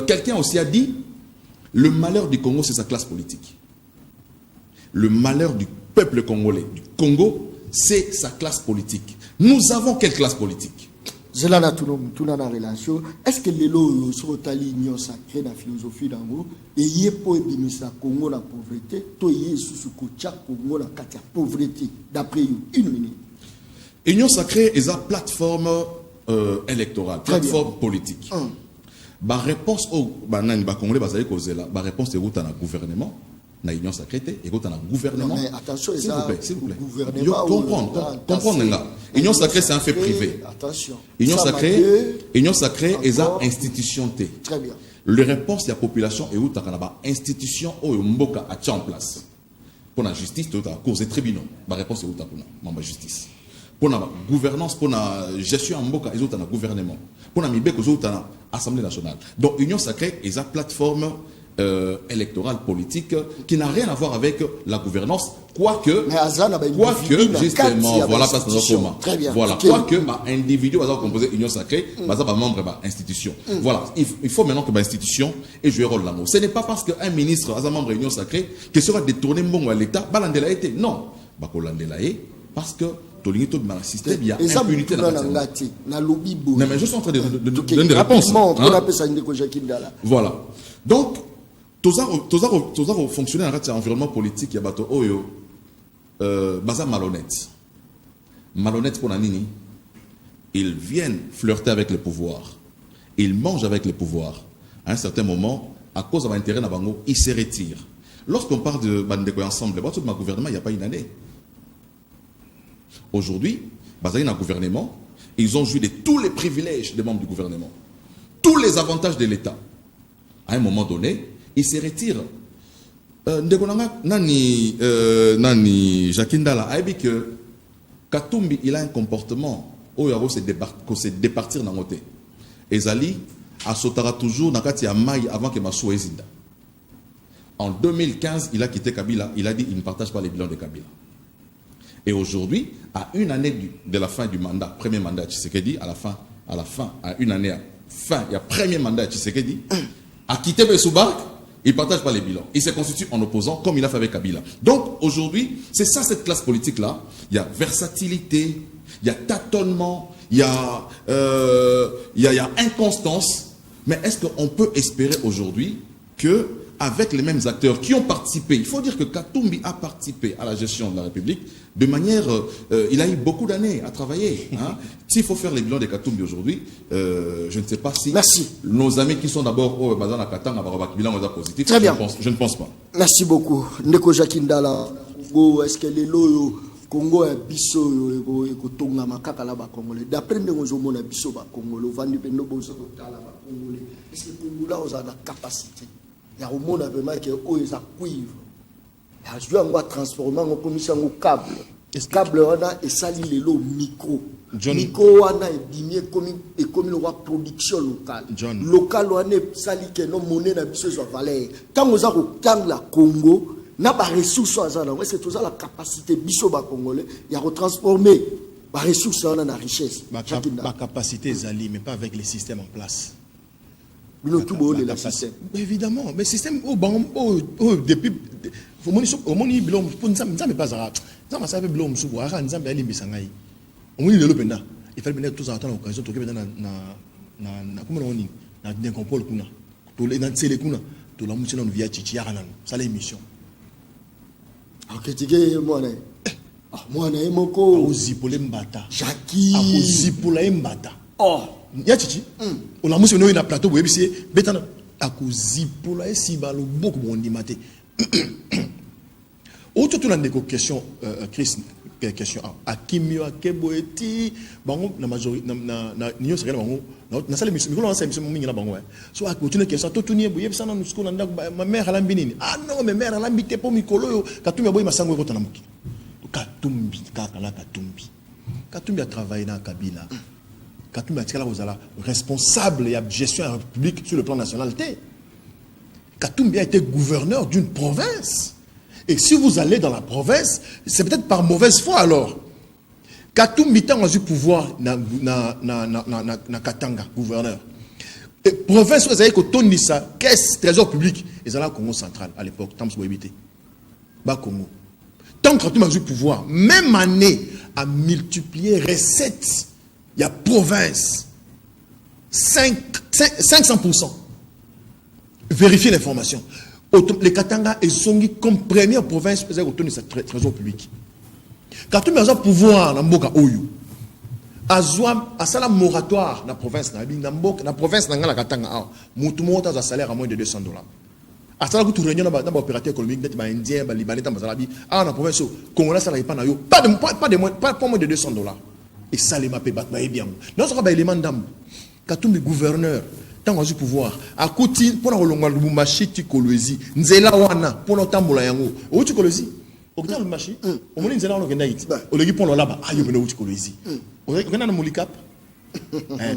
Quelqu'un aussi a dit, le malheur du Congo, c'est sa classe politique. Le malheur du peuple congolais, du Congo, c'est sa classe politique. Nous avons quelle classe politique? Zela na tout na relation. Est-ce que les lois sur l'union sacrée la philosophie d'ango et y pour ébimisa Congo la pauvreté, to y sous kocha Congo la katia pauvreté d'après une minute. Union sacrée est la plateforme électorale, plateforme politique. Ba réponse au banane ba congolais bazali kozela, ba réponse est na gouvernement. Na union sacrée et quand on a gouvernement. Non, mais attention, s'il vous plaît. Gouvernement comprendre là. Union sacrée c'est un fait privé. Attention. Union sacrée est une institution. Très bien. Le réponse de la population est où tu as institution où mboka a en place. Pour la justice, tu as cause des tribunaux. La réponse est où tu as la justice. Pour la gouvernance, pour la gestion en mboka, ils ont un gouvernement. Pour la mibek, ils ont une assemblée nationale. Donc union sacrée est une plateforme électorale politique qui n'a rien à voir avec la gouvernance, quoique justement, voilà parce que voilà, quoique individu va composer union sacrée, membre de l'institution. Voilà, il faut maintenant que l'institution ait joué rôle là-haut. Ce n'est pas parce qu'un ministre a un membre de l'union sacrée qu'il sera détourné à l'État, balandela été. Non, parce que tout le système, il y a impunité dans la non, mais je suis en train de donner des réponses. Voilà. Donc, tous les fonctionnaires dans l'environnement politique, il y a bateau oyo baza malhonnête. Malhonnête pour Nanini. Ils viennent flirter avec le pouvoir. Ils mangent avec le pouvoir. À un certain moment, à cause de l'intérêt de Bango, ils se retirent. Lorsqu'on parle de Bandeko ensemble, tout le gouvernement, il n'y a pas une année. Aujourd'hui, dans un gouvernement, ils ont joué de tous les privilèges des membres du gouvernement, tous les avantages de l'État. À un moment donné, ils se retirent. Nani Jakindala a dit que Katumbi il a un comportement où il va se départir dans côté. Ezali a sautera toujours dans kati ya mai avant que Massou Ezinda. En 2015, il a quitté Kabila. Il a dit qu'il ne partage pas les bilans de Kabila. Et aujourd'hui, à une année de la fin du mandat, premier mandat de Tshisekedi, à une année fin, il y a premier mandat de Tshisekedi, a quitté Besoubark, il ne partage pas les bilans. Il se constitue en opposant comme il a fait avec Kabila. Donc aujourd'hui, c'est ça cette classe politique-là. Il y a versatilité, il y a tâtonnement, il y a inconstance. Mais est-ce qu'on peut espérer aujourd'hui que avec les mêmes acteurs qui ont participé, il faut dire que Katumbi a participé à la gestion de la République de manière, il a eu beaucoup d'années à travailler. Hein. S'il faut faire les bilans de Katumbi aujourd'hui, je ne sais pas si nos amis qui sont d'abord au Bazana Katanga avoir un bilan positif. Très bien. Je ne pense pas. Merci beaucoup. Ndeko Jakindala, est-ce que les loyaux Congo est biso et Kotonga makaka la ba Congolais. D'après nous on a biso ba Congolais, vendu pendo bozo la ba Congolais. Est-ce que Congo là on a la capacité? Il y a au monde vraiment que eux ils a cuivre. Il y a un transformer en commission au câble. Le câble on a et sali les lots micro. Micro on a et comme le production locale. Local on a sali que nos monnaies na biso soit valeur. Quand on a au la Congo n'a pas ressources à ça, c'est tout ça la capacité biso ba congolais, il y a retransformer ba ressources on a la richesse. Ma capacité zali mais pas avec les systèmes en place. Nous tout beau le système. Évidemment, mais système depuis au moni bilom pour nzambe pas arabe. Nzambe ça fait bilom sou ara nzambe ali bisangai. On moni le penda. Il fallait bien tous attendre l'occasion to kebenda na comment on dit na décompole kuna. To le dans télé kuna. To la mutina no via chichi ya kana. Ça l'émission. Aketike mwana. Mwana emoko ozipole mbata. Jackie. Akozipola mbata. Oh. Ya chichi. On a musi no na plateau boyebi se betana akozipola esiba lo beaucoup bondi maté. Autre tout ndeko question Chris question akimio akeboeti bango na majorité na niyo sekela bango na sala mission ko lancer mission mingi na bango so akotune question to tunie boyebi sana no skola ndako ma mère alambi nini non mais mère alambi te po mikolo yo katumbi boyi masango ko tana muki katumbi kakala katumbi a travaillé dans Kabila katumbi a tikala kozala responsable et de gestion de la République sur le plan national. Katumbi a été gouverneur d'une province. Et si vous allez dans la province, c'est peut-être par mauvaise foi alors. Katumbi a eu pouvoir na Katanga, gouverneur. Et province, vous avez que ça, caisse, trésor public, ils allaient au Congo central à l'époque, Tams Boébité. Bas Congo. Tant que Katumbi a eu pouvoir, même année, a multiplié recettes. Il y a province. 500%. Vérifiez l'information. Les Katanga sont comme première province pour autour sa trésor public. Katumbi a pouvoir dans Mboka Oyo. Azwa asala moratoire na province na Mboka na province na ngala Katanga. Mutu mota za salaire à moins de $200. Asala ku réunion na ba opérateur économique net ba indien ba libanais ta bazalabi na province congolais ça pas na yo pas moins de $200. Et ça les mapé ba bien. Non ça ba élément d'âme. Katumbi gouverneur tant qu'on a pouvoir à côté pour la longue Lubumbashi Tikolwezi nzela wana pour la tambola yango o Tikolwezi au grand Lubumbashi au moins nzela wana kenda iti au legi pour là bas ayo beno Tikolwezi au kenda na Mulikap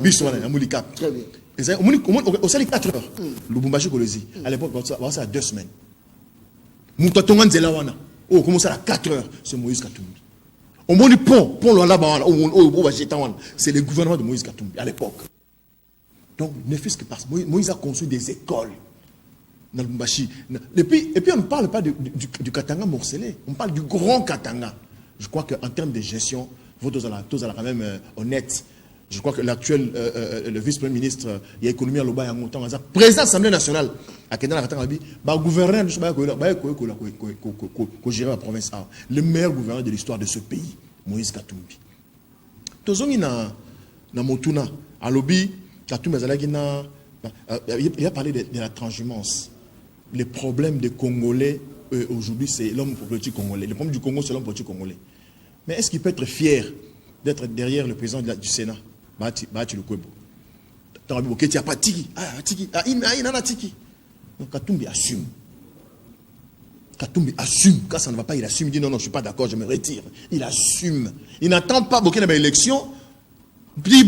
biso wana na Mulikap Très bien. et ça au sali 4 heures Lubumbashi Kolwezi à l'époque ça 2 semaines muto tonga nzela wana oh comment ça à 4 heures c'est Moïse Katumbi au moins pont là-bas c'est le gouvernement de Moïse Katumbi à l'époque. Donc, ne fût-ce que parce que Moïse a construit des écoles dans le Lubumbashi. Et puis on ne parle pas du Katanga morcelé, on parle du grand Katanga. Je crois qu'en termes de gestion, vous tous allez quand même honnête. Je crois que l'actuel le vice-premier ministre, il y a économie à l'Oba, il y a président de l'Assemblée nationale, à Kendala Katanga, gouverneur qui gère la province A, le meilleur gouverneur de l'histoire de ce pays, Moïse Katumbi. Tozongi na Motuna, à l'Obi, il a parlé de la transhumance. Les problèmes des Congolais, aujourd'hui, c'est l'homme politique congolais. Le problème du Congo, c'est l'homme politique congolais. Mais est-ce qu'il peut être fier d'être derrière le président du Sénat, Bahati Lukwebo? Il n'y a pas Tiki. Il y a Tiki. Donc Katumbi assume. Katumbi assume. Quand ça ne va pas, il assume. Il dit non, je ne suis pas d'accord, je me retire. Il assume. Il n'attend pas qu'il y ait une élection. Puis,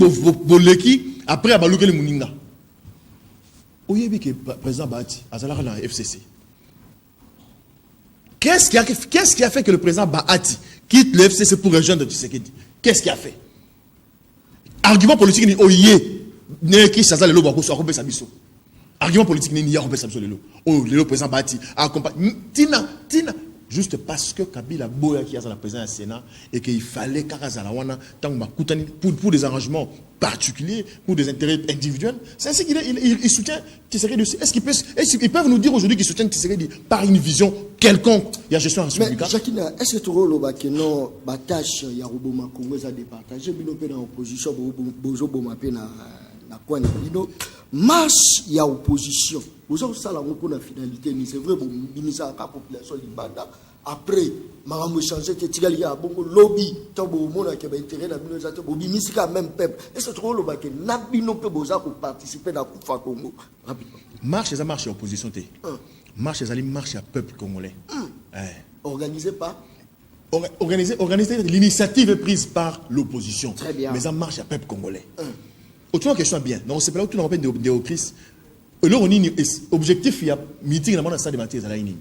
après, il y a le Mouninga. Vous voyez que le président Bahati a dans la FCC. Qu'est-ce qui a fait que le président Bahati quitte le FCC pour rejoindre Tshisekedi? Qu'est-ce qui a fait? Argument politique, il y a argument politique, il y a le président Bahati accompagne. Tina. Juste parce que Kabila Boya qui a la présidence du Sénat et qu'il fallait Karazalawana pour des arrangements particuliers, pour des intérêts individuels. C'est ainsi qu'il soutient Tshisekedi aussi. Est-ce qu'ils peuvent nous dire aujourd'hui qu'ils soutiennent Tshisekedi par une vision quelconque? Il y a gestion républicaine. Mais Jacquina, est-ce que tu vois que non, la tâche, il y a Roboma Congo à départager, il y a opposition, Bozo Bomapé na quoi marche, il y a opposition. Vous avez ça la finalité, c'est vrai, vous avez la population libanda. Après, maman changé que tu as bon lobby, tu as bon monde qui a intérêt dans le monde, vous avez quand même peuple. Est-ce que tu vois que Nabino peut participer dans le Congo rapidement? Marche, c'est marche opposition. Marche, c'est marche à peuple congolais. Organisé par Organiser l'initiative est prise par l'opposition. Très bien. Mais ça marche à peuple congolais. Autre question bien. Donc c'est pas là où tu nous rappelles de Christ. Alors on a objectif il y a meeting dans la salle de matin à la ini.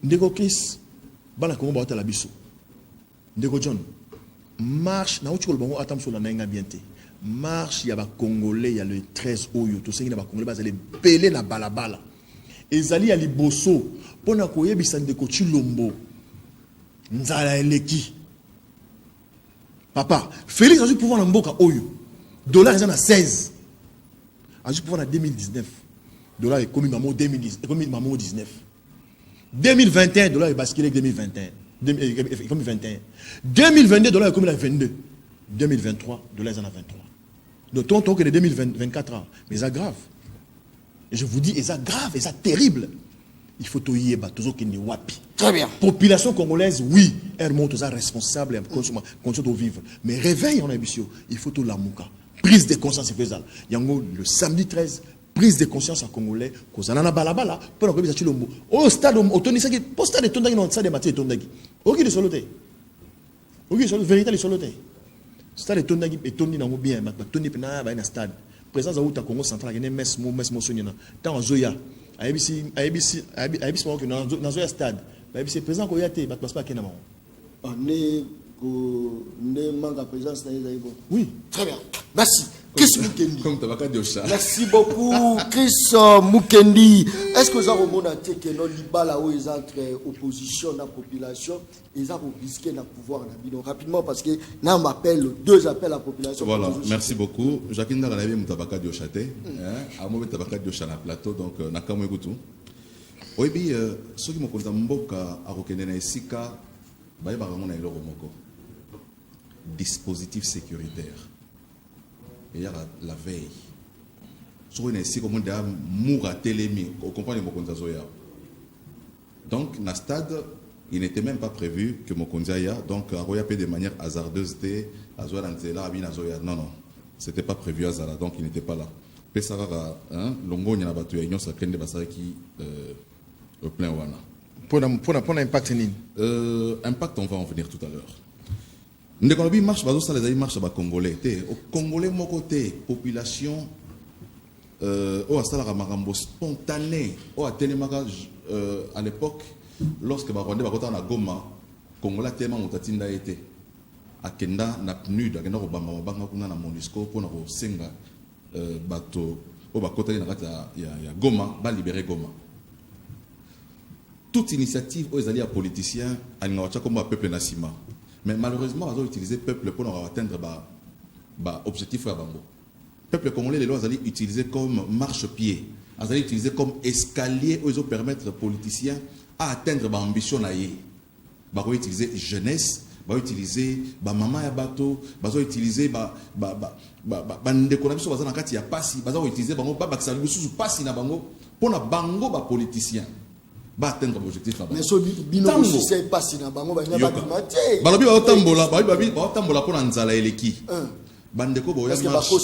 Ndeko Christ bana Congo ba la biso. Ndeko John marche na uti ko bango atam so na nga bienté. Marche il y a ba congolais il y a le 13 oyo to sengi na ba congolais bazali belé na balabala. Ezali ya liboso pona ko yebisa Ndeko Chilombo. Nzala eleki. Papa, Félix a eu pouvoir dans Mboka Oyo. Dollar est à 16. A eu pouvoir en 2019. Dollar est commis maman 2010, est commis maman 19. 2021, dollar est basculé 2021. 2021. 2022, dollar est commis à 22. 2023, dollar est à 23. Donc, tant que les 2024 ans, mais ça grave. Et je vous dis, ça grave, et ça terrible. Il faut tout y aller, wapi. Très bien. Population congolaise, oui, elle monte aux responsable et conscient de vivre. Mais réveil en ambition, il faut tout la mouka. Prise de conscience faisable. Yango le samedi 13, prise de conscience à Congolais, qu'on a balabala, pour que vous ayez au stade au Tony Saki, au stade de Tondagi, non, stade de Mathieu Tondagi. Ok, de soloté. Ok, vérité de soloté. Stade de Tondagi et Tony n'a bien, mais Tony Pena va un stade. Présence à Outa Congo central, il y a un mes sonina. Tant en Zoya. ABC que dans un stade ABC présent qu'on y a été passe pas Kenama on est manque de présence. Oui, très bien, merci. Chris Mukendi. Comme Tabaka Diosha. Merci beaucoup, Chris Mukendi. Est-ce que vous avez remonté que non libala où ils entre opposition dans la population, ils ont risqué le pouvoir dans rapidement parce que là on m'appelle deux appels à la population. Voilà, merci beaucoup. Jacqueline Narabi Mutabaka Dioshate. Amo Tabaka Diosha na plateau donc nakamo ekutu. Oyebi soki mokonza mboka akokende na esika baye barango na eloko moko. Dispositif sécuritaire. Et il y a la veille. Sur une esika comme on moura telemi, on comprend les mokonza zoya. Donc na stade il n'était même pas prévu que mokonza ya donc aroya pe de manière hasardeuse té azoya nzela abina zoya. Non non, c'était pas prévu azala donc il n'était pas là. Pesara hein longo nya na batu ya union sakende basara qui au plein wana. Pour impact nini? Impact, on va en venir tout à l'heure. Ndekolobi marche bazo ça les marche ba congolais té au congolais mon côté population au asala makambo spontané au atelemaka à l'époque lorsque ba Rwanda bakota na Goma congolais tellement mutatinda été akenda na PNUD akenda ko bamba mabanga kuna na MONUSCO pour na ko senga bato au bakota na kata ya Goma ba libérer Goma. Toute initiative aux alliés politiciens à comme un peuple nassima. Mais malheureusement, ils ont utilisé le peuple pour atteindre l'objectif. Le peuple congolais, les lois, ils ont utilisé comme marche-pied. Ils ont utilisé comme escalier où ils ont permettre aux politiciens à atteindre l'ambition. Ils ont utilisé la jeunesse, ils ont utilisé la maman et bateau, ils ont utilisé ils ont utilisé pour les politiciens. Ba atteindre l'objectif là-bas. Mais ce bino si c'est pas si na bango ba nya ba dimate. Balobi ba tambola pour nzala eleki. Bandeko boya marche.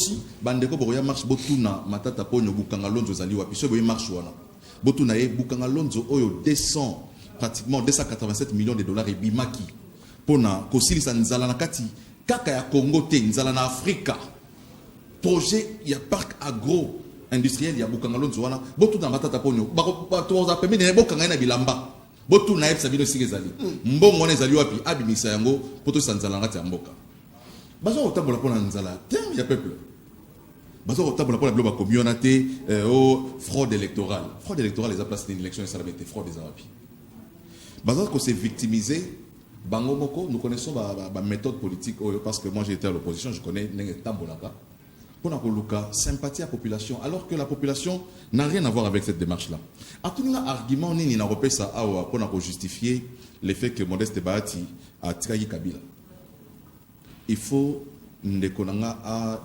Bandeko boya marche botuna matata ponyo bukanga lonzo zali wapi so boya marche wana. Botuna e bukanga lonzo oyo descend pratiquement 287 millions de dollars et bimaki. Pona kosilisa nzala na kati kaka ya Congo te nzala na Afrika. Projet ya parc agro industriel ya bukanga lonzo wana botu na matata ponyo bato za permis ne bokanga na bilamba botu na epsa bino sigezali mbongo ne zali wapi abimisa yango poto sanzala ngati ya mboka bazo otambola pona nzala terme ya peuple bazo otambola pona bloba communauté fraude électorale les a placé une élection et ça avait été fraude des arabes bazo ko s'est victimisé bango moko nous connaissons ba méthode politique parce que moi j'ai été à l'opposition je connais nenge tambolaka pour la sympathie à la population, alors que la population n'a rien à voir avec cette démarche-là. À tout le argument, ni n'a pas ça pour justifier le fait que Modeste Bahati a trahi Kabila. Il faut que à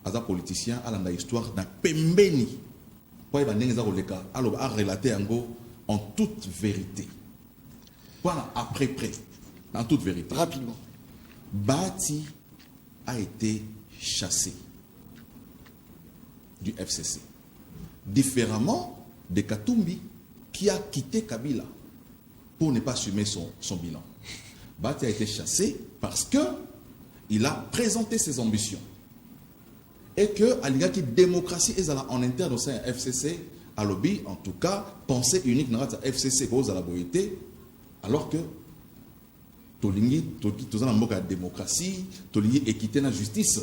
un politicien à l'histoire d'un pembeni pour relater en toute vérité. Voilà, après près, en toute vérité. Rapidement. Bahati a été chassé du FCC. Différemment de Katumbi qui a quitté Kabila pour ne pas assumer son bilan. Bahati a été chassé parce qu'il a présenté ses ambitions. Et que l'Alliance démocratie est en interne au sein de FCC, à lobby, en tout cas, pensée unique dans la FCC pour la boïté, alors que Tolingi, la démocratie, Tolingi équité dans la justice.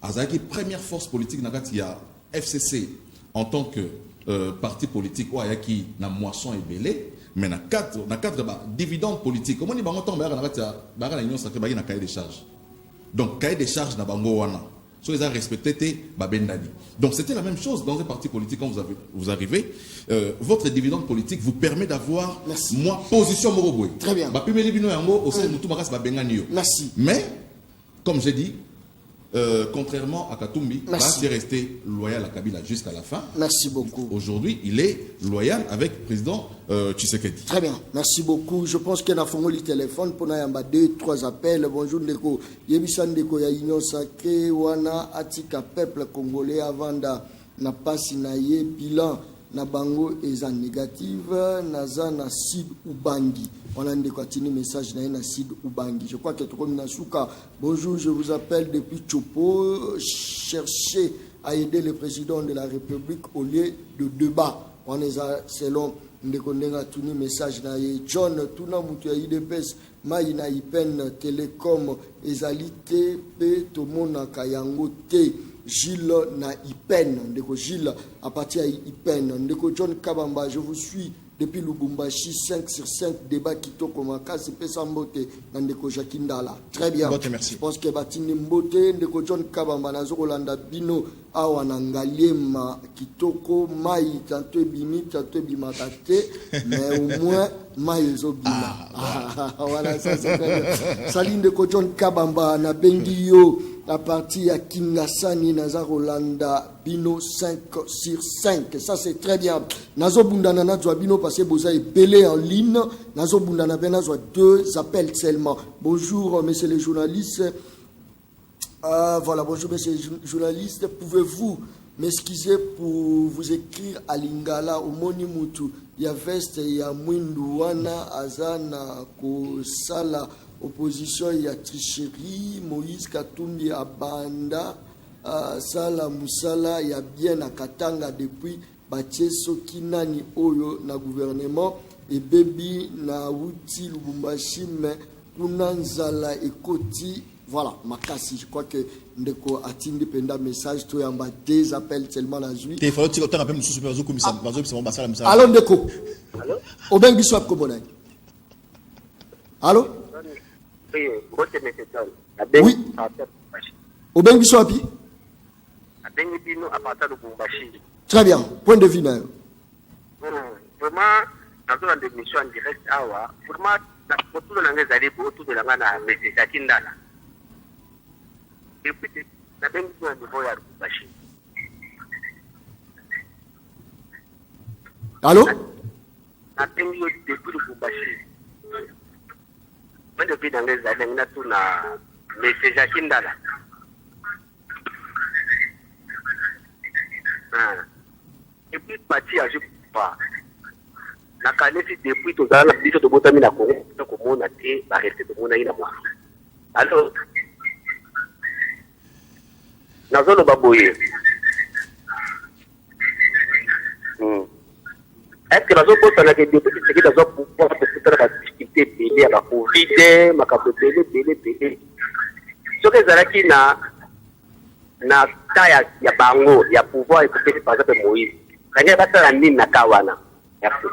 Azaki première force politique dans la FCC en tant que parti politique ou qui na moisson et belé mais na cadre dividende politique comment ni bango tombe na union sacrée na cahier de charges donc cahier de charges na bango wana so ils ont respecté babendani donc c'était la même chose dans un parti politique quand vous arrivez votre dividende politique vous permet d'avoir moi position moroboy très bien ba pimeli bino yango au sein de tout makas babengani yo merci mais comme j'ai dit contrairement à Katumbi, il est resté loyal à Kabila jusqu'à la fin. Merci beaucoup. Aujourd'hui, il est loyal avec le président Tshisekedi. Très bien, merci beaucoup. Je pense qu'il y a un téléphone pour 2-3 appels. Bonjour Ndeko. Yebisan Ndeko ya Union Sacrée, Wana Atika Peuple Congolais avant na pasi na ye bilan na bango eza négative naza na Sid Ubangi. On a un message na Sid Ubangi. Je crois que tu comme Nasuka. Bonjour, je vous appelle depuis Chopo. Cherchez à aider le président de la République au lieu de débat. On est selon Ndekondenga tuni message na John tuna mutu ya IDPS mai na Ipen Telecom ezalité pe tomona kayango te. Gilles na Ipen, ndeko Gilles à partir à Ipen, ndeko John Kabamba, je vous suis depuis Lubumbashi, 5 sur 5 débat Kitoko Makasi Pesa Mbote, ndeko Jakindala. Très bien. Mbote, merci. Je pense que Batini Mbote, ndeko John Kabamba, Nazo Rolanda Bino, Awana Ngaliema Kitoko, Mai, tantôt Bimi, tantôt Bimakate, mais au moins Mai Zobima. Voilà, ça c'est très bien. Saline ndeko John Kabamba, na Bendio. À partir à Kingasani, Naza Rolanda, Bino 5 sur 5. Ça, c'est très bien. Nazo Bundana Nazwa Bino, parce que vous avez belé en ligne. Nazo Bundana Benazwa 2 appels seulement. Bonjour, messieurs les journalistes. Voilà, bonjour, messieurs les journalistes. Pouvez-vous m'excuser pour vous écrire à Lingala, au Monimutu, ya Veste, ya Mwinduana, Azana, Kosala, opposition, il y a tricherie, Moïse Katumbi à Banda, Sala Moussala, il y a bien à Katanga depuis Batie Sokinani Oyo na gouvernement et Baby na Wuti Lubumbashi, mais Kunanzala et Koti. Voilà, Makasi, je crois que Ndeko a tindi penda message, tout en bas des appels tellement la joie. Il faut que tu aies un peu de supervision comme ça. Allô, Ndeko. Allô? Oben Biswap Kobonai. Allô? Oui. Oben Biswap. Très bien. Point de vue, Nayo. Vraiment, dans une émission en direct, vraiment, tout le monde est allé pour tout de la main à M. Jakindala. Et puis, la même chose au niveau de Lubumbashi. Allô? La même chose depuis Lubumbashi. Moi, depuis dans les années, on a tout na M. Jakindala. Et puis, parti à Jupa. La canette depuis tout ça, la petite de Botami na Congo, donc on a été arrêté de mon aïe. Alors, Nazolo Baboye. Est-ce que Nazo Bossa n'a que des petits qui Nazo pouvoir faire la difficulté belé à la Covid, ma belé. Ce que Zalaki na taille ya bango, ya pouvoir écouter par exemple Moïse. Quand il y a pas la mine na kawana. Merci.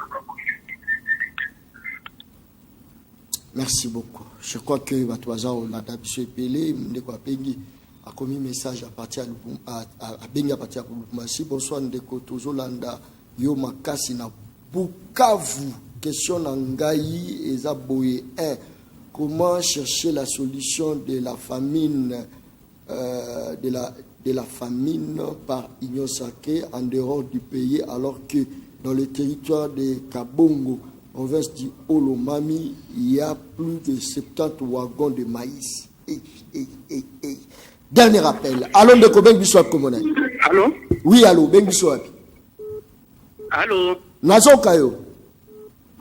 Merci beaucoup. Je crois que Batouazao l'a d'habitude pelé, Ndeko Apengi a commis message à partir à Bengi à partir de Lubumbashi. Bonsoir Ndeko Tozolanda Yo Makasi na Bukavu. Question Nangayi et Zaboye 1. Comment chercher la solution de la famine de la famine par Union Sacrée en dehors du pays alors que dans le territoire de Kabongo, province du Olomami, il y a plus de 70 wagons de maïs. Dernier appel. Allô, Ndeko Ben Biswap Komonai. Allô? Oui, allô, Ben Biswap. Allô? Nazo Kayo.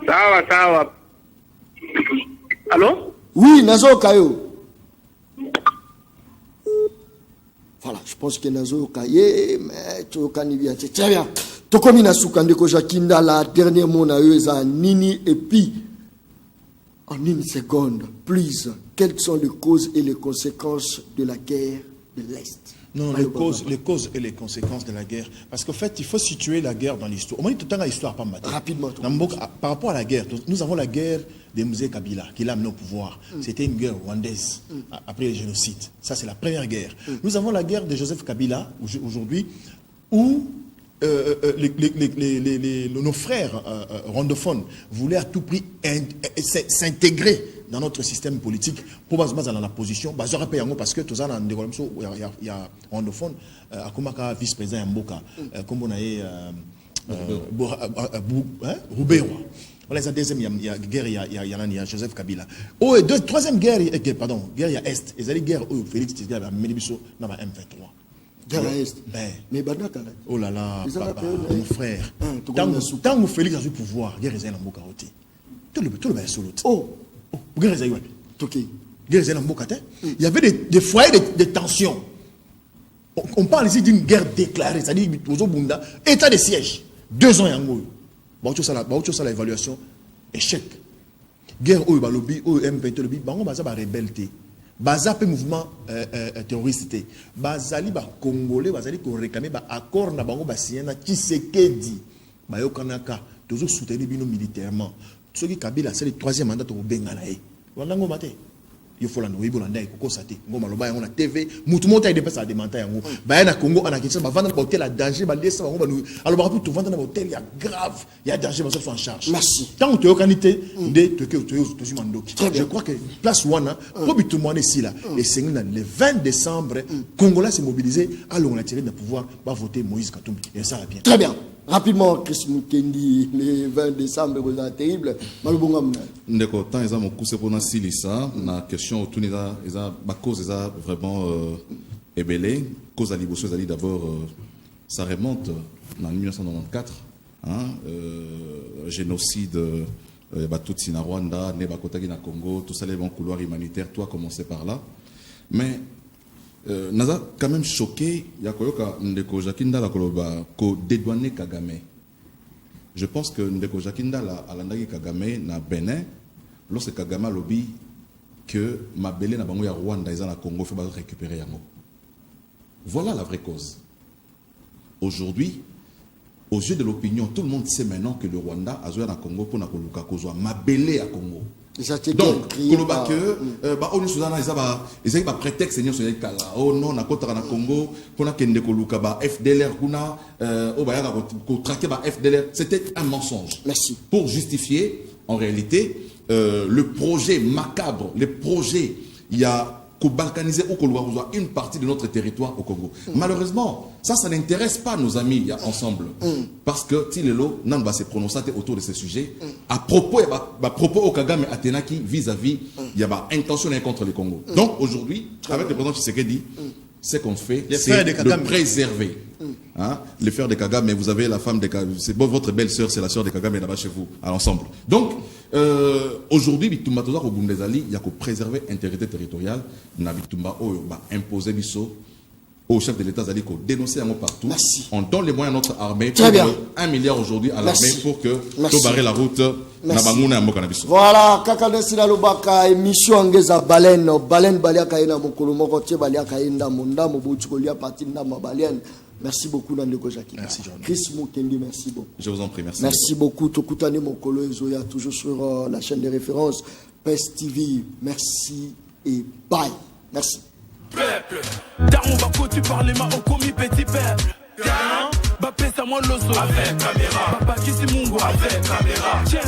Sawa. Allô? Oui, Nazo Kayo. Voilà, je pense que Nazo Kaye, mais tu as très bien. Tokomi Nasuka Ndeko Jakindala, dernier mot na eza Nini et puis en une seconde, please, quelles sont les causes et les conséquences de la guerre de l'Est? Non, les causes et les conséquences de la guerre. Parce qu'en fait, il faut situer la guerre dans l'histoire. Au moins, tout le temps, l'histoire pas matin. Rapidement. Par rapport à la guerre, nous avons la guerre de Mzee Kabila, qui l'a amené au pouvoir. C'était une guerre rwandaise, après le génocide. Ça, c'est la première guerre. Nous avons la guerre de Joseph Kabila, aujourd'hui, où nos frères rwandophones voulaient à tout prix s'intégrer dans notre système politique pour baser dans la position parce que tout ça dans il y a rwandophone à Komaka vice-président Yamboka comme on a Roubaix. Voilà, la deuxième guerre, il y a Joseph Kabila. Oh, et troisième guerre, pardon, guerre il y a Est. Et c'est guerre où Félix Tshisekedi a mené Bisso dans la M23. Guerre à Est. Mais Badaka là. Oh là là, mon frère. Tant que Félix a eu pouvoir, guerre est en Mboka. Tout le monde est solo. Oh, guerre est en Mboka. Guerre est en Mboka. Il y avait des foyers de tension. On parle ici d'une guerre déclarée, c'est-à-dire état de siège. 2 ans et un mois. Ça l'évaluation échec. Guerre où balobi où M23 lobby bango baza ba rebelle. baza pe mouvement terroriste bazali ba congolais bazali ko réclamer ba accord na bango ba signé na Tshisekedi ba yokanaka toujours soutenir bino militairement soki Kabila c'est le troisième mandat to bengana e wala ngoma te il faut la noyer bolanda e ko sate ngoma loba yango na TV mutu monta ide pesa demanta yango ba na Congo ana kitsa ba vanda ba hôtel à danger ba lesa bango ba alors ba tout vanda na hôtel ya grave ya danger ba so en charge merci tant que tu yokanité de to mandoki je crois que place wana pour bitu mwana ici là et c'est le 20 décembre Congolais s'est mobilisé alors on a tiré de pouvoir va voter Moïse Katumbi et ça va bien très bien. Rapidement, Chris Mukendi, le 20 décembre, c'est terrible. Malubonga mna. Ndeko, tant ils ont mon coup, c'est pour nous ça. La question autour de ça, la cause est vraiment ébellée. Cause à l'Ibosso, d'abord, ça remonte en 1994. Génocide, Batutsi na Rwanda, Nebakotagi na Congo, tout ça, les bons couloirs humanitaires, tout a commencé par là. Mais Naza quand même choqué, il y a Ndeko Jakinda la koloba ko dédouaner Kagame. Je pense que Ndeko Jakinda la alandaki Kagame na Bénin, lorsque Kagame lobby que Mabele na bango ya Rwanda ils na Congo fait récupérer yango. Voilà la vraie cause. Aujourd'hui, aux yeux de l'opinion, tout le monde sait maintenant que le Rwanda a joué na Congo pour na koluka kozwa Mabele à Congo. Donc, koloba que on nous soudan ils ont prétexte seigneur sur kala oh non na kota na Congo pour kende koluka ba FDLR kuna o ba ya ko traquer ba FDLR, c'était un mensonge. Merci. Pour justifier en réalité le projet macabre, les projets il y a qu'au balkaniser ou qu'on doit une partie de notre territoire au Congo. Malheureusement, ça n'intéresse pas nos amis ensemble. Parce que Tilelo n'en va se prononcer autour de ce sujet. À propos au Kagame Atenaki vis-à-vis, il y a intention contre le Congo. Donc aujourd'hui, avec le président Tshisekedi, ce qu'on fait, c'est de préserver. Hein, les frères de Kagame, mais vous avez la femme de Kagame, c'est bon, votre belle-sœur, c'est la sœur de Kagame là-bas chez vous, à l'ensemble. Donc, aujourd'hui, il y a que préserver l'intégrité territoriale, il imposer au chef de l'État, dénoncer un mot partout. Merci. On donne les moyens à notre armée, très bien. 1 milliard aujourd'hui à l'armée pour que tout barrer la route. Voilà, Kakane Sinalubaka, émission Angeza Baleine, Baleine Baliaka Ina Mokolomo, Baliaka Inda Munda, Mobuchukolia, Patina Mabalienne. Merci beaucoup, Nandeko Jackie. Merci, John. Chris Mukendi, merci beaucoup. Je vous en prie, merci. Merci beaucoup. Tokutane Mokolo Ezoya, toujours sur la chaîne de référence PES TV. Merci et bye. Merci. Peuple, Daron Bako, tu parles ma au commis petit peuple. Bappé, ça moi l'osso avec caméra. Papa qui c'est Mungo avec caméra. Tiens.